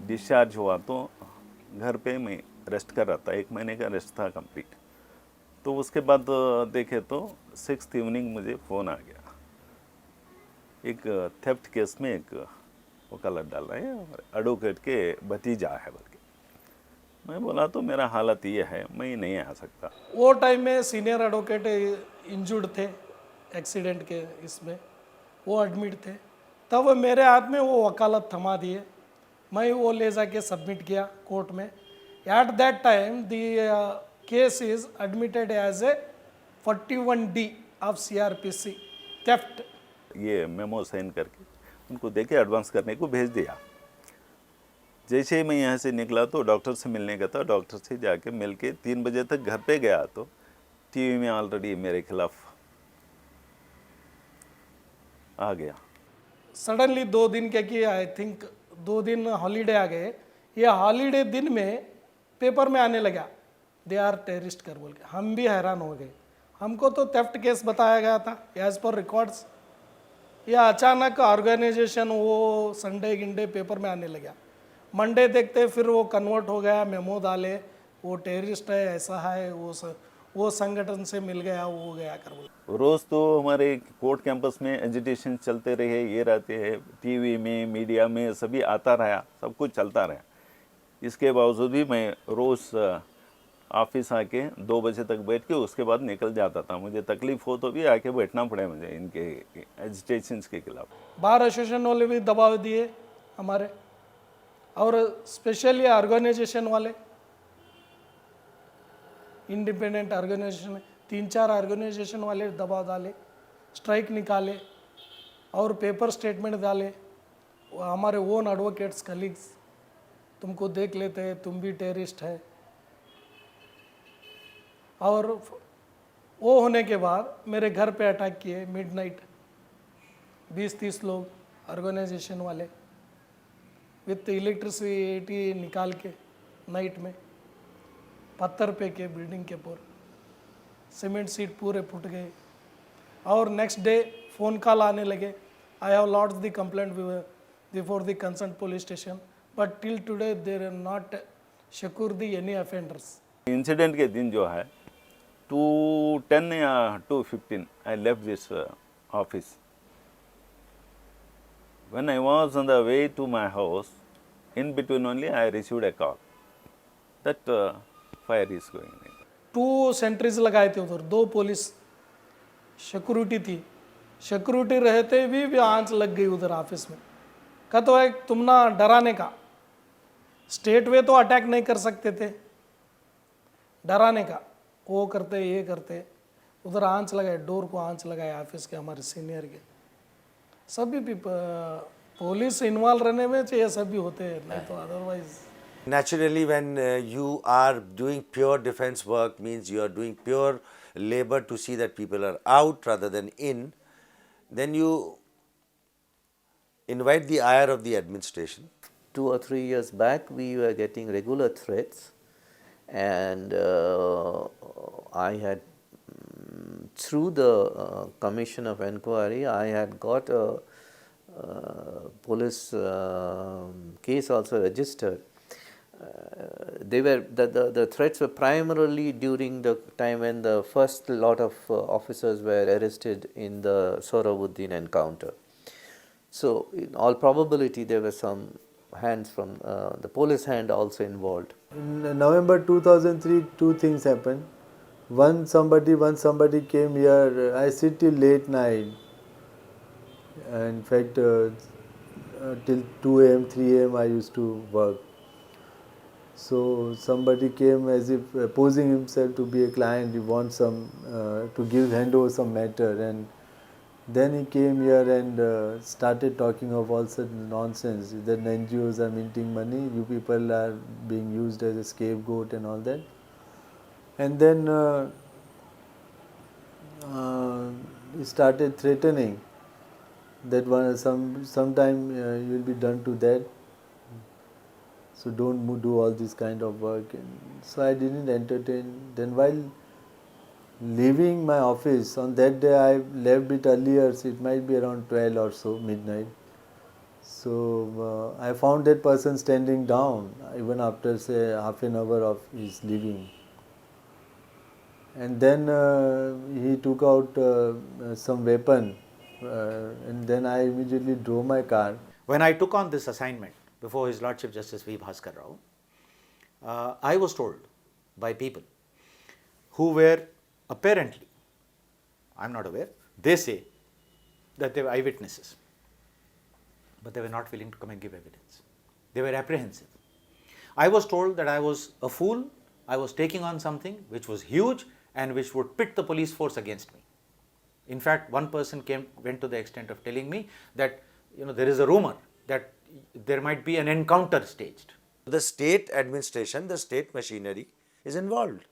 Discharge हुआ तो घर पे मैं रेस्ट कर रहा था, 1 महीने का रेस्ट था कंप्लीट। तो उसके बाद देखे तो 6th इवनिंग मुझे फ़ोन आ गया, एक थेफ्ट केस में एक वकालत डाल रहा है और एडवोकेट के भतीजा है बोल के। मैं बोला तो मेरा हालत ये है, मैं नहीं आ सकता। वो टाइम में सीनियर एडवोकेट इंजर्ड थे एक्सीडेंट के, इसमें वो एडमिट थे, तब मेरे हाथ में वो वकालत थमा दिए, मैं वो ले जाके सबमिट किया कोर्ट में। At that time the case is admitted as a 41D of CRPC theft. ये मेमो साइन करके उनको देके एडवांस करने को भेज दिया। जैसे ही मैं यहाँ से निकला तो डॉक्टर से मिलने का था, डॉक्टर से जाके मिल के 3 बजे तक घर पे गया तो टीवी में ऑलरेडी मेरे खिलाफ आ गया। सडनली 2 दिन के कि आई थिंक 2 दिन हॉलीडे आ गए, ये हॉलीडे दिन में पेपर में आने लगा दे आर टेररिस्ट कर बोल के। हम भी हैरान हो गए, हमको तो थेफ्ट केस बताया गया था एज पर रिकॉर्ड्स, या अचानक ऑर्गेनाइजेशन वो संडे गिंडे पेपर में आने लगा। मंडे देखते फिर वो कन्वर्ट हो गया, मेमो डाले वो टेररिस्ट है, ऐसा है, वो संगठन से मिल गया, वो हो गया कर बोल। रोज़ तो हमारे कोर्ट कैंपस में एजिटेशन चलते रहे, ये रहते हैं, टीवी में मीडिया में सभी आता रहा, सब कुछ चलता रहा। इसके बावजूद भी मैं रोज़ ऑफिस आके 2 बजे तक बैठ के उसके बाद निकल जाता था। मुझे तकलीफ हो तो भी आके बैठना पड़े मुझे इनके एजिटेशंस के खिलाफ। बार एसोसिएशन वाले भी दबाव दिए हमारे, और स्पेशली ऑर्गेनाइजेशन वाले, इंडिपेंडेंट ऑर्गेनाइजेशन 3-4 ऑर्गेनाइजेशन वाले दबाव डाले, स्ट्राइक निकाले और पेपर स्टेटमेंट डाले। हमारे ओन एडवोकेट्स कलीग्स तुमको देख लेते हैं, तुम भी टेररिस्ट है। और वो होने के बाद मेरे घर पे अटैक किए मिडनाइट, 20-30 लोग ऑर्गेनाइजेशन वाले विथ इलेक्ट्रिसिटी निकाल के नाइट में पत्थर पे के बिल्डिंग के ऊपर, सीमेंट सीट पूरे फूट गए। और नेक्स्ट डे फ़ोन कॉल आने लगे, I have lodged the complaint before the concern police station but till today there are not secured the any offenders. Incident के दिन जो है 2:10 या 2:15 I left this office. When I was on the way to my house, in between only I received a call that fire is going on. 2 centres लगाए थे उधर, 2 police security थी, security रहते भी आंच लग गई उधर ऑफिस में। का तो है तुम ना डराने का, स्टेट वे तो अटैक नहीं कर सकते थे, डराने का वो करते ये करते, उधर आंच लगाए, डोर को आंच लगाए ऑफिस के, हमारे सीनियर के। सभी भी पुलिस इन्वॉल्व रहने में चाहिए, सभी होते हैं, नहीं तो otherwise. Naturally, when you are doing pure defense work, means you are doing pure labor to see that people are out rather than in, then you invite the ire of the administration. 2 or 3 years back, we were getting regular threats, and I had, through the commission of inquiry, I had got a police case also registered, they were the threats were primarily during the time when the first lot of officers were arrested in the Sohrabuddin encounter. So in all probability there were some hands from the police hand also involved. In November 2003, two things happened. Once somebody came here, I sit till late night. In fact, till 2 a.m., 3 a.m. I used to work. So somebody came as if posing himself to be a client. He wants some to hand over some matter, and then he came here and started talking of all such nonsense that NGOs are minting money, you people are being used as a scapegoat and all that. And then he started threatening that sometime you will be done to that. So don't do all this kind of work. And so I didn't entertain. Then while leaving my office, on that day I left a bit earlier, so it might be around 12 or so, midnight. So I found that person standing down even after say half an hour of his leaving. And then he took out some weapon and then I immediately drove my car. When I took on this assignment before His Lordship Justice V. Bhaskar Rao, I was told by people who were apparently, I am not aware, they say that they were eyewitnesses, but they were not willing to come and give evidence. They were apprehensive. I was told that I was a fool, I was taking on something which was huge and which would pit the police force against me. In fact, one person went to the extent of telling me that there is a rumor that there might be an encounter staged. The state administration, the state machinery is involved.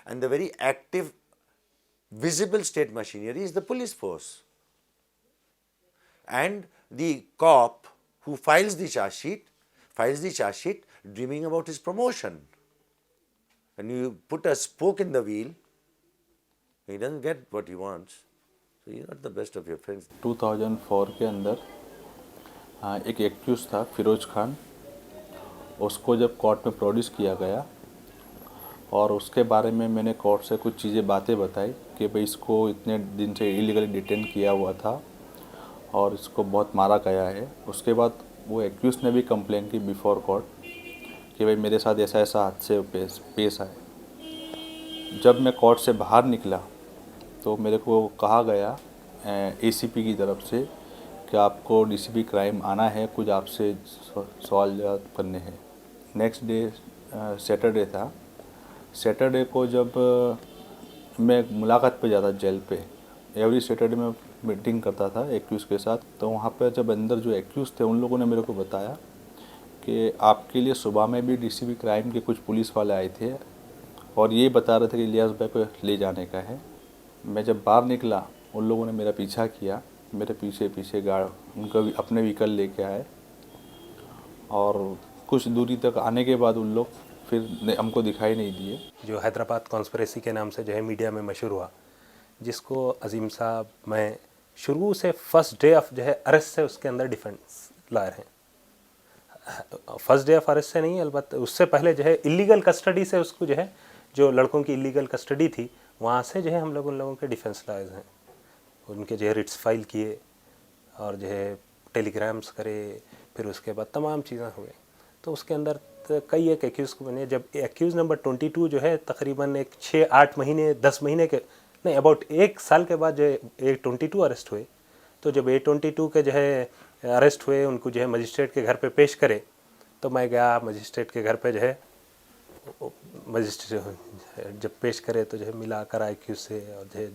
And the very active, visible state machinery is the police force. And the cop who files the charge sheet dreaming about his promotion. When you put a spoke in the wheel, he doesn't get what he wants. So you're not the best of your friends. 2004 के अंदर एक accused था फिरोज खान, उसको जब court में produce किया गया और उसके बारे में मैंने कोर्ट से कुछ बातें बताई कि भाई इसको इतने दिन से इलीगली डिटेन किया हुआ था और इसको बहुत मारा गया है। उसके बाद वो एक्यूज ने भी कंप्लेन की बिफोर कोर्ट कि भाई मेरे साथ ऐसा ऐसा हादसे पेश आए। जब मैं कोर्ट से बाहर निकला तो मेरे को कहा गया एसीपी की तरफ से कि आपको डीसीपी क्राइम आना है, कुछ आपसे सवाल जवाब करने हैं। नेक्स्ट डे सैटरडे था। सैटरडे को जब मैं मुलाकात पे जाता जेल पे, एवरी सैटरडे में मीटिंग करता था एक्यूज़ के साथ, तो वहाँ पे जब अंदर जो एक्यूज़ थे उन लोगों ने मेरे को बताया कि आपके लिए सुबह में भी डीसीपी क्राइम के कुछ पुलिस वाले आए थे और ये बता रहे थे कि इलियास भाई को ले जाने का है। मैं जब बाहर निकला उन लोगों ने मेरा पीछा किया, मेरे पीछे गार्ड उनका भी अपने व्हीकल लेके आए और कुछ दूरी तक आने के बाद उन लोग फिर हमको दिखाई नहीं दिए। जो हैदराबाद कॉन्स्पिरेसी के नाम से जो है मीडिया में मशहूर हुआ, जिसको अजीम साहब मैं शुरू से फर्स्ट डे ऑफ जो है अरेस्ट से उसके अंदर डिफेंस लॉयर हैं। फर्स्ट डे ऑफ अरेस्ट से नहीं, अलबत्त उससे पहले जो है इलीगल कस्टडी से उसको जो है जो लड़कों की इलीगल कस्टडी थी वहाँ से जो है हम लोग उन लोगों के डिफेंस लॉयर्स हैं। उनके जो है रिट्स फाइल किए और जो है टेलीग्राम्स करे, फिर उसके बाद तमाम चीज़ें हुए। तो उसके अंदर कई एक एक्यूज़ को बने। जब एक्यूज़ नंबर 22 जो है तकरीबन एक 6-8 महीने 10 महीने के नहीं अबाउट 1 साल के बाद जो है A22 अरेस्ट हुए। तो जब A22 के जो है अरेस्ट हुए, उनको जो है मजिस्ट्रेट के घर पे पेश करे, तो मैं गया मजिस्ट्रेट के घर पे जो है। मजिस्ट्रेट जब पेश करे तो जो है मिला कर एक्यूज़ से और जो है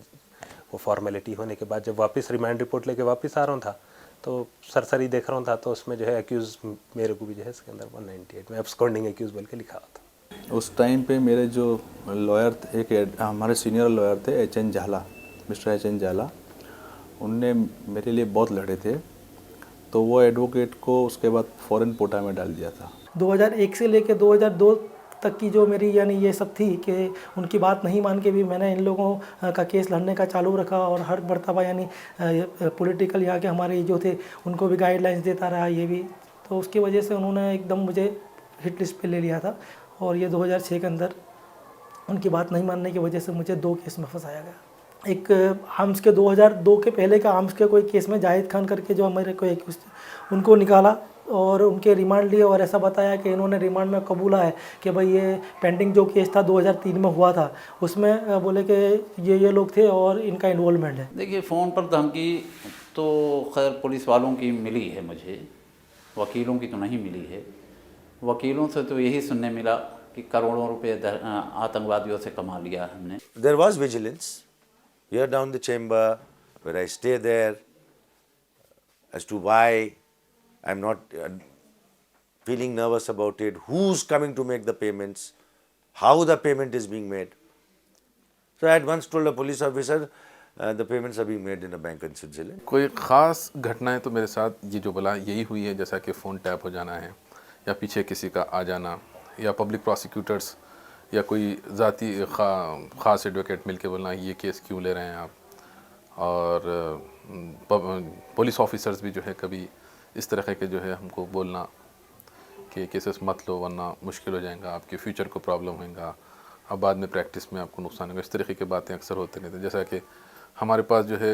वो फॉर्मेलिटी होने के बाद जब वापस रिमांड रिपोर्ट लेके वापस आ रहा था तो सरसरी देख रहा था तो उसमें जो है एक्यूज़ मेरे को भी जो है इसके अंदर 198 में एब्सकॉन्डिंग एक्यूज़ बोल के लिखा हुआ था। उस टाइम पे मेरे जो लॉयर थे, एक हमारे सीनियर लॉयर थे HN झाला, मिस्टर HN झाला, उनने मेरे लिए बहुत लड़े थे। तो वो एडवोकेट को उसके बाद फ़ौरन पोटा में डाल दिया था। 2001 से लेकर 2002 तक की जो मेरी यानी ये सब थी कि उनकी बात नहीं मान के भी मैंने इन लोगों का केस लड़ने का चालू रखा और हर मरतबा यानी पॉलिटिकल यहाँ के हमारे जो थे उनको भी गाइडलाइंस देता रहा ये भी। तो उसकी वजह से उन्होंने एकदम मुझे हिट लिस्ट पे ले लिया था और ये 2006 के अंदर उनकी बात नहीं मानने की वजह से मुझे 2 केस में फंसाया गया। एक आर्म्स के 2002 के पहले का आर्म्स के कोई केस में जाहिद खान करके जो हमारे को एक उनको निकाला और उनके रिमांड लिए और ऐसा बताया कि इन्होंने रिमांड में कबूला है कि भाई ये पेंडिंग जो केस था 2003 में हुआ था उसमें बोले कि ये लोग थे और इनका इन्वॉल्वमेंट है। देखिए फ़ोन पर धमकी तो खैर पुलिस वालों की मिली है, मुझे वकीलों की तो नहीं मिली है। वकीलों से तो यही सुनने मिला कि करोड़ों रुपए आतंकवादियों से कमा लिया हमने। There was vigilance here down the chamber where I stay there as to why I'm not feeling nervous about it, who's coming to make the payments, how the payment is being made. So I had once told a police officer, the payments are being made in a bank in Switzerland. कोई ख़ास घटनाएं तो मेरे साथ ये जो बोला यही हुई है, जैसा कि फ़ोन टैप हो जाना है या पीछे किसी का आ जाना या पब्लिक प्रोसिक्यूटर्स या कोई ज़ाती ख़ास एडवोकेट मिलके बोलना ये केस क्यों ले रहे हैं आप, और पुलिस ऑफिसर्स भी जो है कभी इस तरह के जो है हमको बोलना कि केसेस मत लो वरना मुश्किल हो जाएगा, आपके फ्यूचर को प्रॉब्लम होगा, अब बाद में प्रैक्टिस में आपको नुकसान होगा। इस तरीके की बातें अक्सर होते रहते हैं। जैसा कि हमारे पास जो है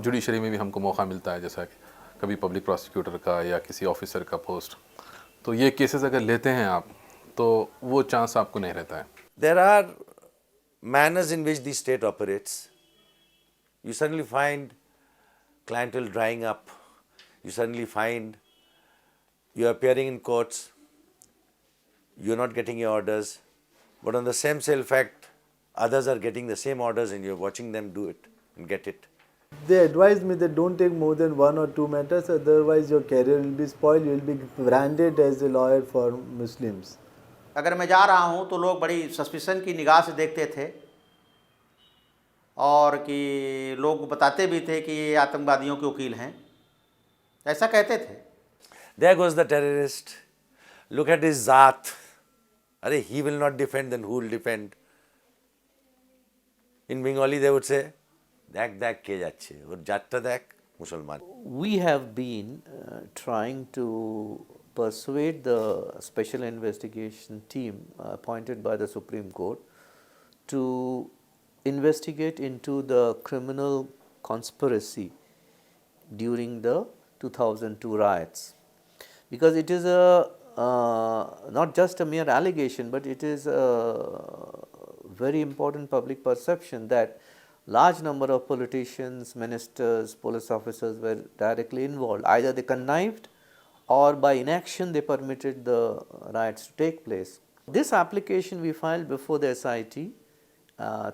जुडिशरी में भी हमको मौका मिलता है, जैसा कि कभी पब्लिक प्रोसिक्यूटर का या किसी ऑफिसर का पोस्ट, तो ये केसेस अगर लेते हैं आप तो वो चांस आपको नहीं रहता है। There are manners in which the state operates. You suddenly find clientele drying up. You suddenly find you're appearing in courts, you're not getting your orders, but on the same sale fact, others are getting the same orders and you're watching them do it and get it. They advised me that don't take more than 1 or 2 matters, otherwise your career will be spoiled, you will be branded as a lawyer for Muslims. अगर मैं जा रहा हूँ तो लोग बड़ी suspicion की निगाह से देखते थे और कि लोग बताते भी थे कि ये आतंकवादियों के वकील हैं, ऐसा कहते थे। There goes the terrorist. Look at his zaat. Arey, he will not defend, then who will defend? In Bengali they would say, "Dak ke jacche." Or jatta dak, Musalman. We have been trying to persuade the special investigation team appointed by the Supreme Court to investigate into the criminal conspiracy during the 2002 riots, because it is a not just a mere allegation, but it is a very important public perception that large number of politicians, ministers, police officers were directly involved. Either they connived or by inaction they permitted the riots to take place. This application we filed before the SIT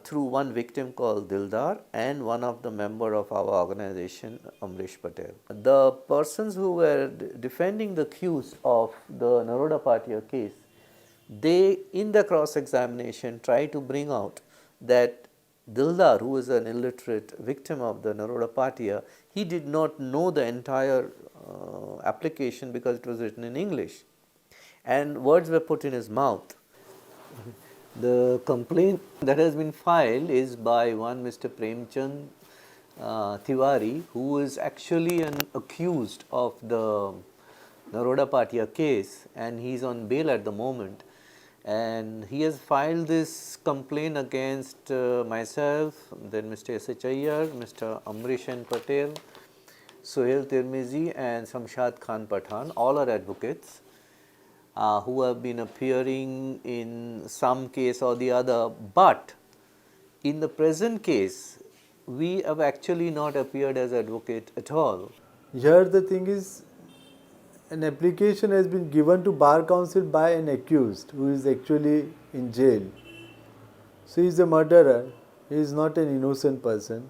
through one victim called Dildar and one of the member of our organization, Amrish Patel. The persons who were defending the accused of the Naroda Patia case, they in the cross examination tried to bring out that Dildar, who is an illiterate victim of the Naroda Patia, he did not know the entire application because it was written in English and words were put in his mouth. The complaint that has been filed is by one Mr. Premchand Tiwari, who is actually an accused of the Naroda Patia case, and he is on bail at the moment. And he has filed this complaint against myself, then Mr. S.H. Iyer, Mr. Amrish N. Patel, Sohail Tirmizi and Shamshad Khan Pathan, all are advocates who have been appearing in some case or the other, but in the present case, we have actually not appeared as advocate at all. Here the thing is, an application has been given to Bar Council by an accused who is actually in jail. So he is a murderer, he is not an innocent person.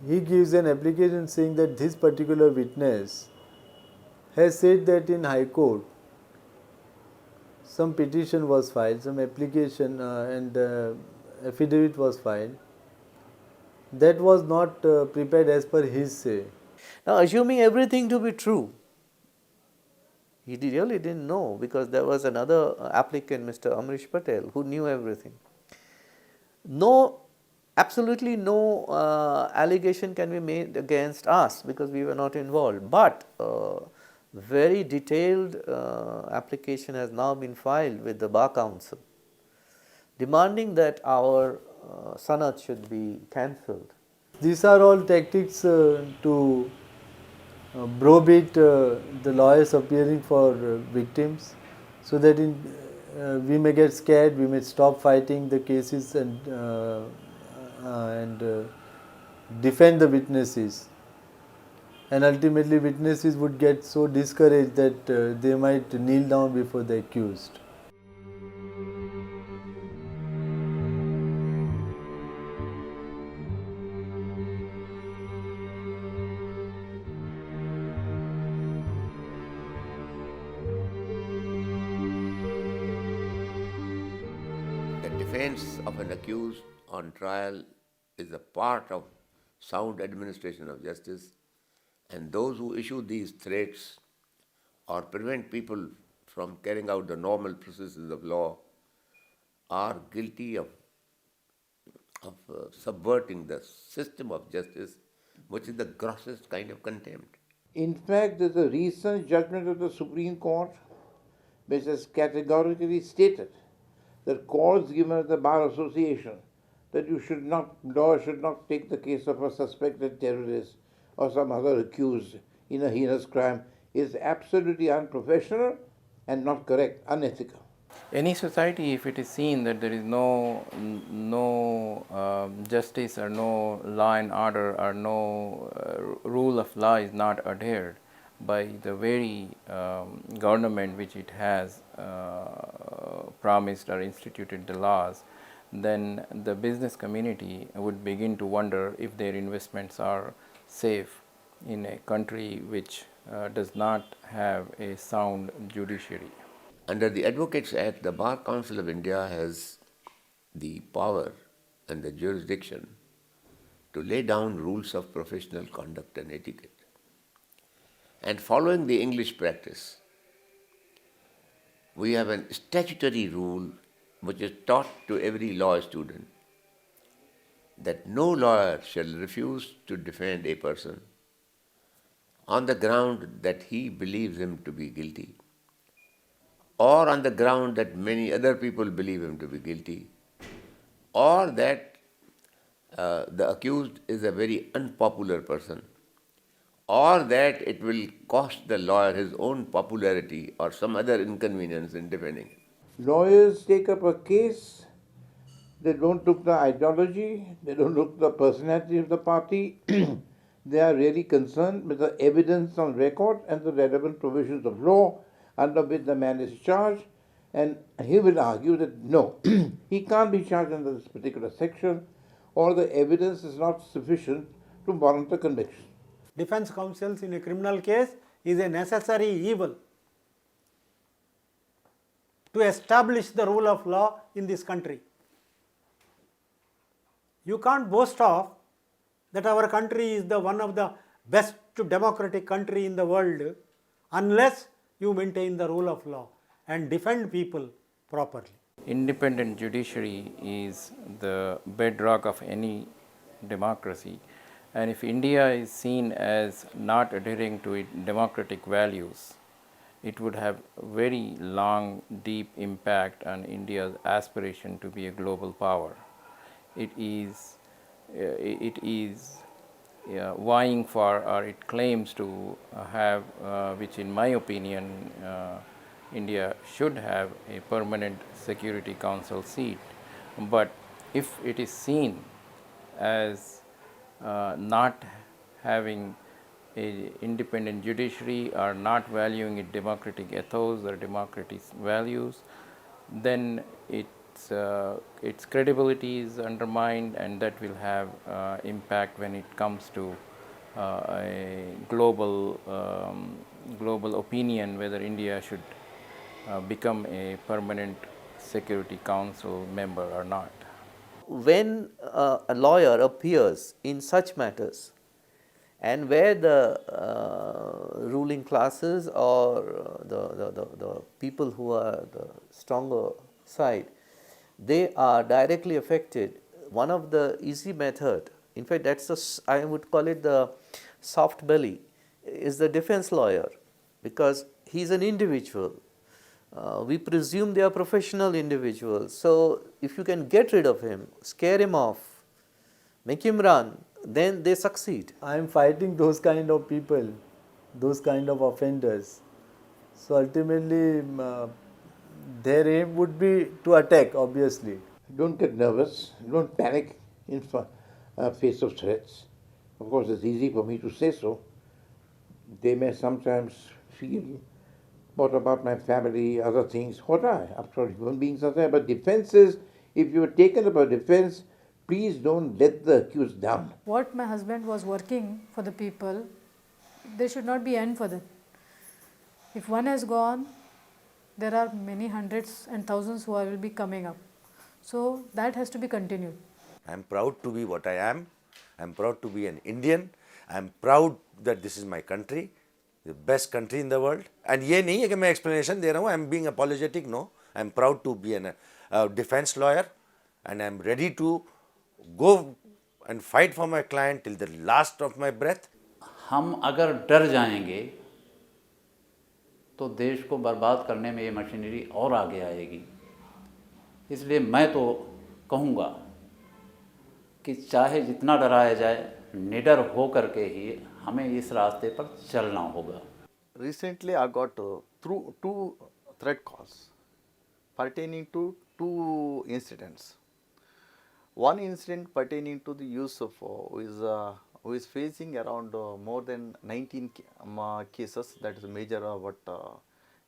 He gives an application saying that this particular witness has said that in High Court some petition was filed, some application and affidavit was filed that was not prepared as per his say. Now, assuming everything to be true, he really didn't know, because there was another applicant, Mr. Amrish Patel, who knew everything. No, absolutely no allegation can be made against us because we were not involved. But very detailed application has now been filed with the Bar Council, demanding that our sanat should be cancelled. These are all tactics to browbeat the lawyers appearing for victims, so that we may get scared, we may stop fighting the cases and defend the witnesses. And ultimately witnesses would get so discouraged that they might kneel down before the accused. The defense of an accused on trial is a part of sound administration of justice, and those who issue these threats or prevent people from carrying out the normal processes of law are guilty of subverting the system of justice, which is the grossest kind of contempt. In fact, there's a recent judgment of the Supreme Court which has categorically stated that calls given at the Bar Association that law should not take the case of a suspected terrorist or some other accused in a heinous crime is absolutely unprofessional and not correct, unethical. Any society, if it is seen that there is no justice or no law and order or no rule of law is not adhered by the very government which it has promised or instituted the laws, then the business community would begin to wonder if their investments are safe in a country which does not have a sound judiciary. Under the Advocates Act, the Bar Council of India has the power and the jurisdiction to lay down rules of professional conduct and etiquette. And following the English practice, we have a statutory rule which is taught to every law student that no lawyer shall refuse to defend a person on the ground that he believes him to be guilty, or on the ground that many other people believe him to be guilty, or that the accused is a very unpopular person, or that it will cost the lawyer his own popularity or some other inconvenience in defending him. Lawyers take up a case, they don't look the ideology, they don't look the personality of the party, they are really concerned with the evidence on record and the relevant provisions of law under which the man is charged, and he will argue that no, he can't be charged under this particular section, or the evidence is not sufficient to warrant a conviction. Defense counsels in a criminal case is a necessary evil to establish the rule of law in this country. You can't boast of that our country is the one of the best democratic country in the world unless you maintain the rule of law and defend people properly. Independent judiciary is the bedrock of any democracy, and if India is seen as not adhering to its democratic values, it would have very long, deep impact on India's aspiration to be a global power. It is vying for, or it claims to have, which in my opinion, India should have a permanent Security Council seat. But if it is seen as not having an independent judiciary or not valuing its democratic ethos or democratic values, then its credibility is undermined, and that will have impact when it comes to a global opinion whether India should become a permanent Security Council member or not. When a lawyer appears in such matters, and where the ruling classes or the people who are the stronger side, they are directly affected, one of the easy method, in fact I would call it the soft belly, is the defense lawyer. because he is an individual. We presume they are professional individuals. So if you can get rid of him, scare him off, make him run, then they succeed. I am fighting those kind of people, those kind of offenders. So ultimately, their aim would be to attack, obviously. Don't get nervous, don't panic in face of threats. Of course, it's easy for me to say so. They may sometimes feel, what about my family, other things? What are after all, human beings are there? But defense is, if you are taken up a defense, please don't let the accused down. What my husband was working for the people, there should not be end for that. If one has gone, there are many hundreds and thousands who will be coming up. So that has to be continued. I am proud to be what I am. I am proud to be an Indian. I am proud that this is my country, the best country in the world. And ये नहीं है कि मैं explanation दे रहा हूँ. I am being apologetic. No, I am proud to be a defense lawyer, and I am ready to go and fight for my client till the last of my breath. हम अगर डर जाएंगे तो देश को बर्बाद करने में ये मशीनरी और आगे आएगी. इसलिए मैं तो कहूँगा कि चाहे जितना डराया जाए, निडर हो करके ही हमें इस रास्ते पर चलना होगा. Recently, I got through two threat calls pertaining to two incidents. One incident pertaining to the Yusuf, who is facing around more than 19 cases, that is major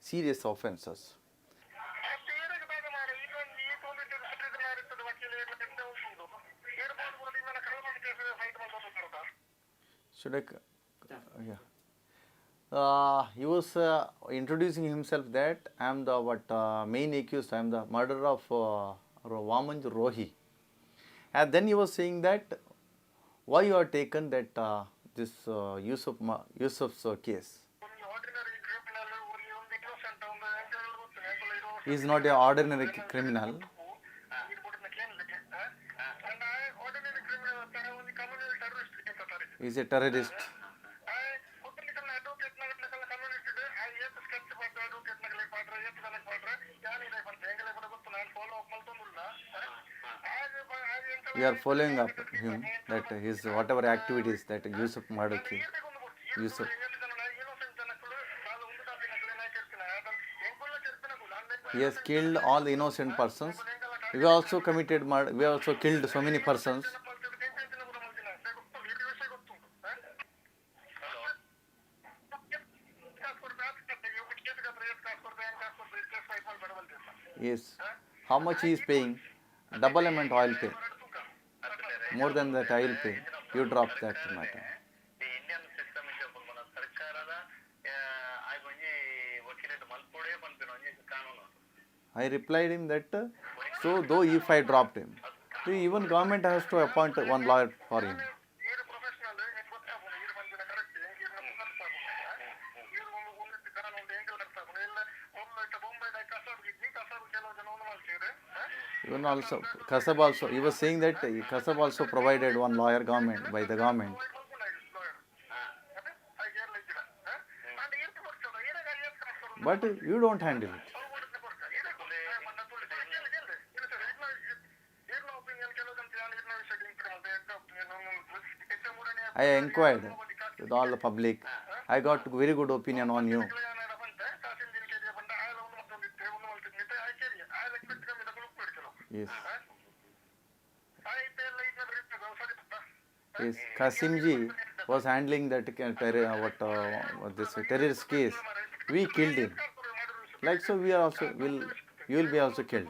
serious offences. Should I? Yeah. He was introducing himself that I am the main accused. I am the murderer of Vamanj Rohi. And then he was saying that why you are taken that this Yusuf's case. He is not an ordinary criminal. He is a terrorist. We are following up him that his whatever activities that Yusuf murder case. Yusuf. He has killed all the innocent persons. We also committed murder. We also killed so many persons. Yes. How much he is paying? Double amount I will pay. More than that I will pay. You drop that matter. I replied him that so though if I dropped him, even government has to appoint one lawyer for him. Even also, Kasab also, he was saying that Kasab also provided one lawyer government by the government. But you don't handle it. I inquired with all the public. I got very good opinion on you. Yes. Yes. Kasimji was handling that this terrorist case. We killed him. Like so, we are also you will be also killed.